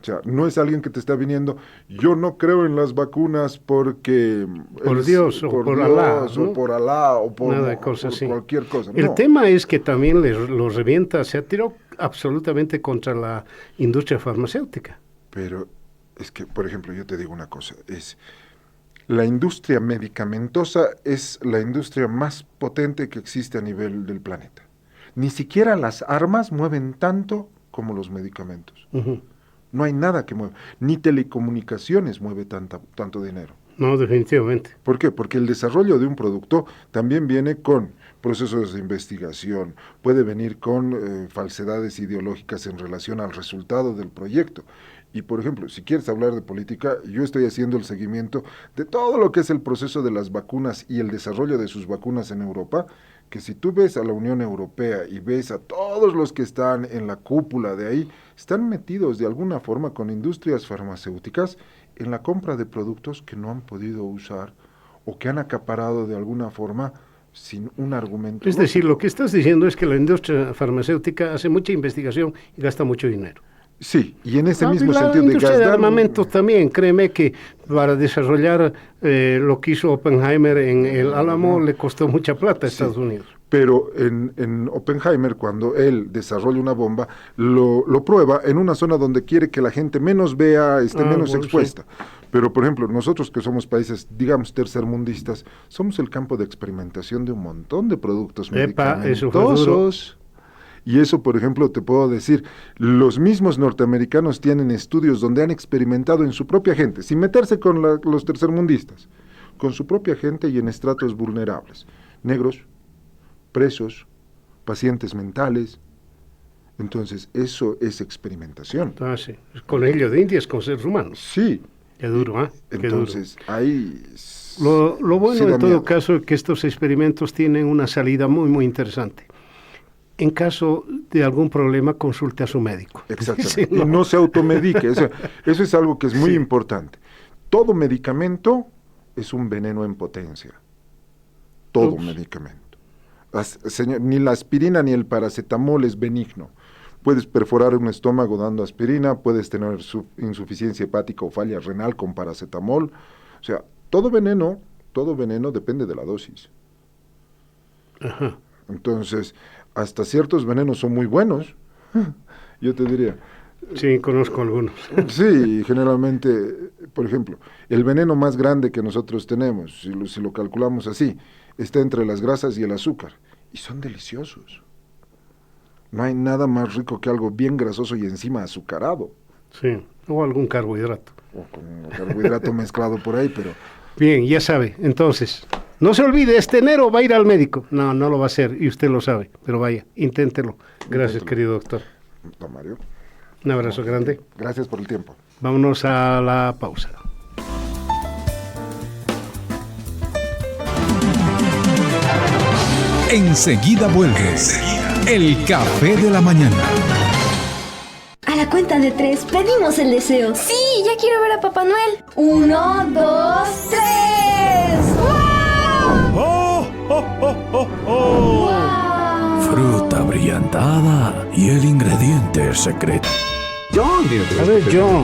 L: O sea, no es alguien que te está viniendo, yo no creo en las vacunas porque...
B: Por Dios, o por Alá, ¿no?
L: O por Alá, o por,
B: nada de cosas
L: por
B: así.
L: cualquier cosa.
B: El
L: no.
B: tema es que también lo revienta, se ha tirado absolutamente contra la industria farmacéutica.
L: Pero es que, por ejemplo, yo te digo una cosa, la industria medicamentosa es la industria más potente que existe a nivel del planeta. Ni siquiera las armas mueven tanto como los medicamentos. No hay nada que mueva. Ni telecomunicaciones mueve tanto dinero.
B: No, definitivamente.
L: ¿Por qué? Porque el desarrollo de un producto también viene con procesos de investigación, puede venir con falsedades ideológicas en relación al resultado del proyecto. Y, por ejemplo, si quieres hablar de política, yo estoy haciendo el seguimiento de todo lo que es el proceso de las vacunas y el desarrollo de sus vacunas en Europa, que si tú ves a la Unión Europea y ves a todos los que están en la cúpula de ahí, están metidos de alguna forma con industrias farmacéuticas en la compra de productos que no han podido usar o que han acaparado de alguna forma sin un argumento.
B: Es decir, lo que estás diciendo es que la industria farmacéutica hace mucha investigación y gasta mucho dinero.
L: Sí, y en ese mismo sentido
B: la industria de
L: gastar...
B: armamentos también, créeme que para desarrollar lo que hizo Oppenheimer en el Álamo le costó mucha plata a Estados Unidos.
L: Pero en Oppenheimer, cuando él desarrolla una bomba, lo prueba en una zona donde quiere que la gente menos vea, esté menos expuesta. Sí. Pero, por ejemplo, nosotros que somos países, digamos, tercermundistas, somos el campo de experimentación de un montón de productos medicamentosos. Y eso, por ejemplo, te puedo decir, los mismos norteamericanos tienen estudios donde han experimentado en su propia gente, sin meterse con los tercermundistas, con su propia gente y en estratos vulnerables, negros, presos, pacientes mentales. Entonces, eso es experimentación.
B: Ah, sí. Con ello de indias, con seres humanos.
L: Sí.
B: Qué duro, ¿eh?
L: Entonces, ahí...
B: Lo bueno en todo caso es que estos experimentos tienen una salida muy, muy interesante. En caso de algún problema, consulte a su médico.
L: Exactamente. Sí, no. Y no se automedique. Eso es algo que es muy importante. Todo medicamento es un veneno en potencia. Todo medicamento. Ni la aspirina ni el paracetamol es benigno. Puedes perforar un estómago dando aspirina, puedes tener insuficiencia hepática o falla renal con paracetamol. O sea, todo veneno depende de la dosis.
B: Ajá.
L: Entonces, hasta ciertos venenos son muy buenos, yo te diría.
B: Sí, conozco algunos.
L: Sí, generalmente, por ejemplo, el veneno más grande que nosotros tenemos, si lo calculamos así, está entre las grasas y el azúcar, y son deliciosos. No hay nada más rico que algo bien grasoso y encima azucarado.
B: Sí, o algún carbohidrato.
L: O con un carbohidrato mezclado por ahí, pero...
B: Bien, ya sabe, entonces... No se olvide, este enero va a ir al médico. No lo va a hacer, y usted lo sabe, pero vaya, inténtelo. Gracias, querido doctor.
L: Don Mario.
B: Un abrazo grande.
L: Gracias por el tiempo.
B: Vámonos a la pausa.
D: Enseguida vuelve el Café de la Mañana.
M: A la cuenta de 3 pedimos el deseo.
N: Sí, ya quiero ver a Papá Noel. 1, 2, 3.
O: ¡Oh, oh, oh, oh, oh!
N: ¡Wow!
O: Fruta brillantada y el ingrediente secreto.
B: A ver, John.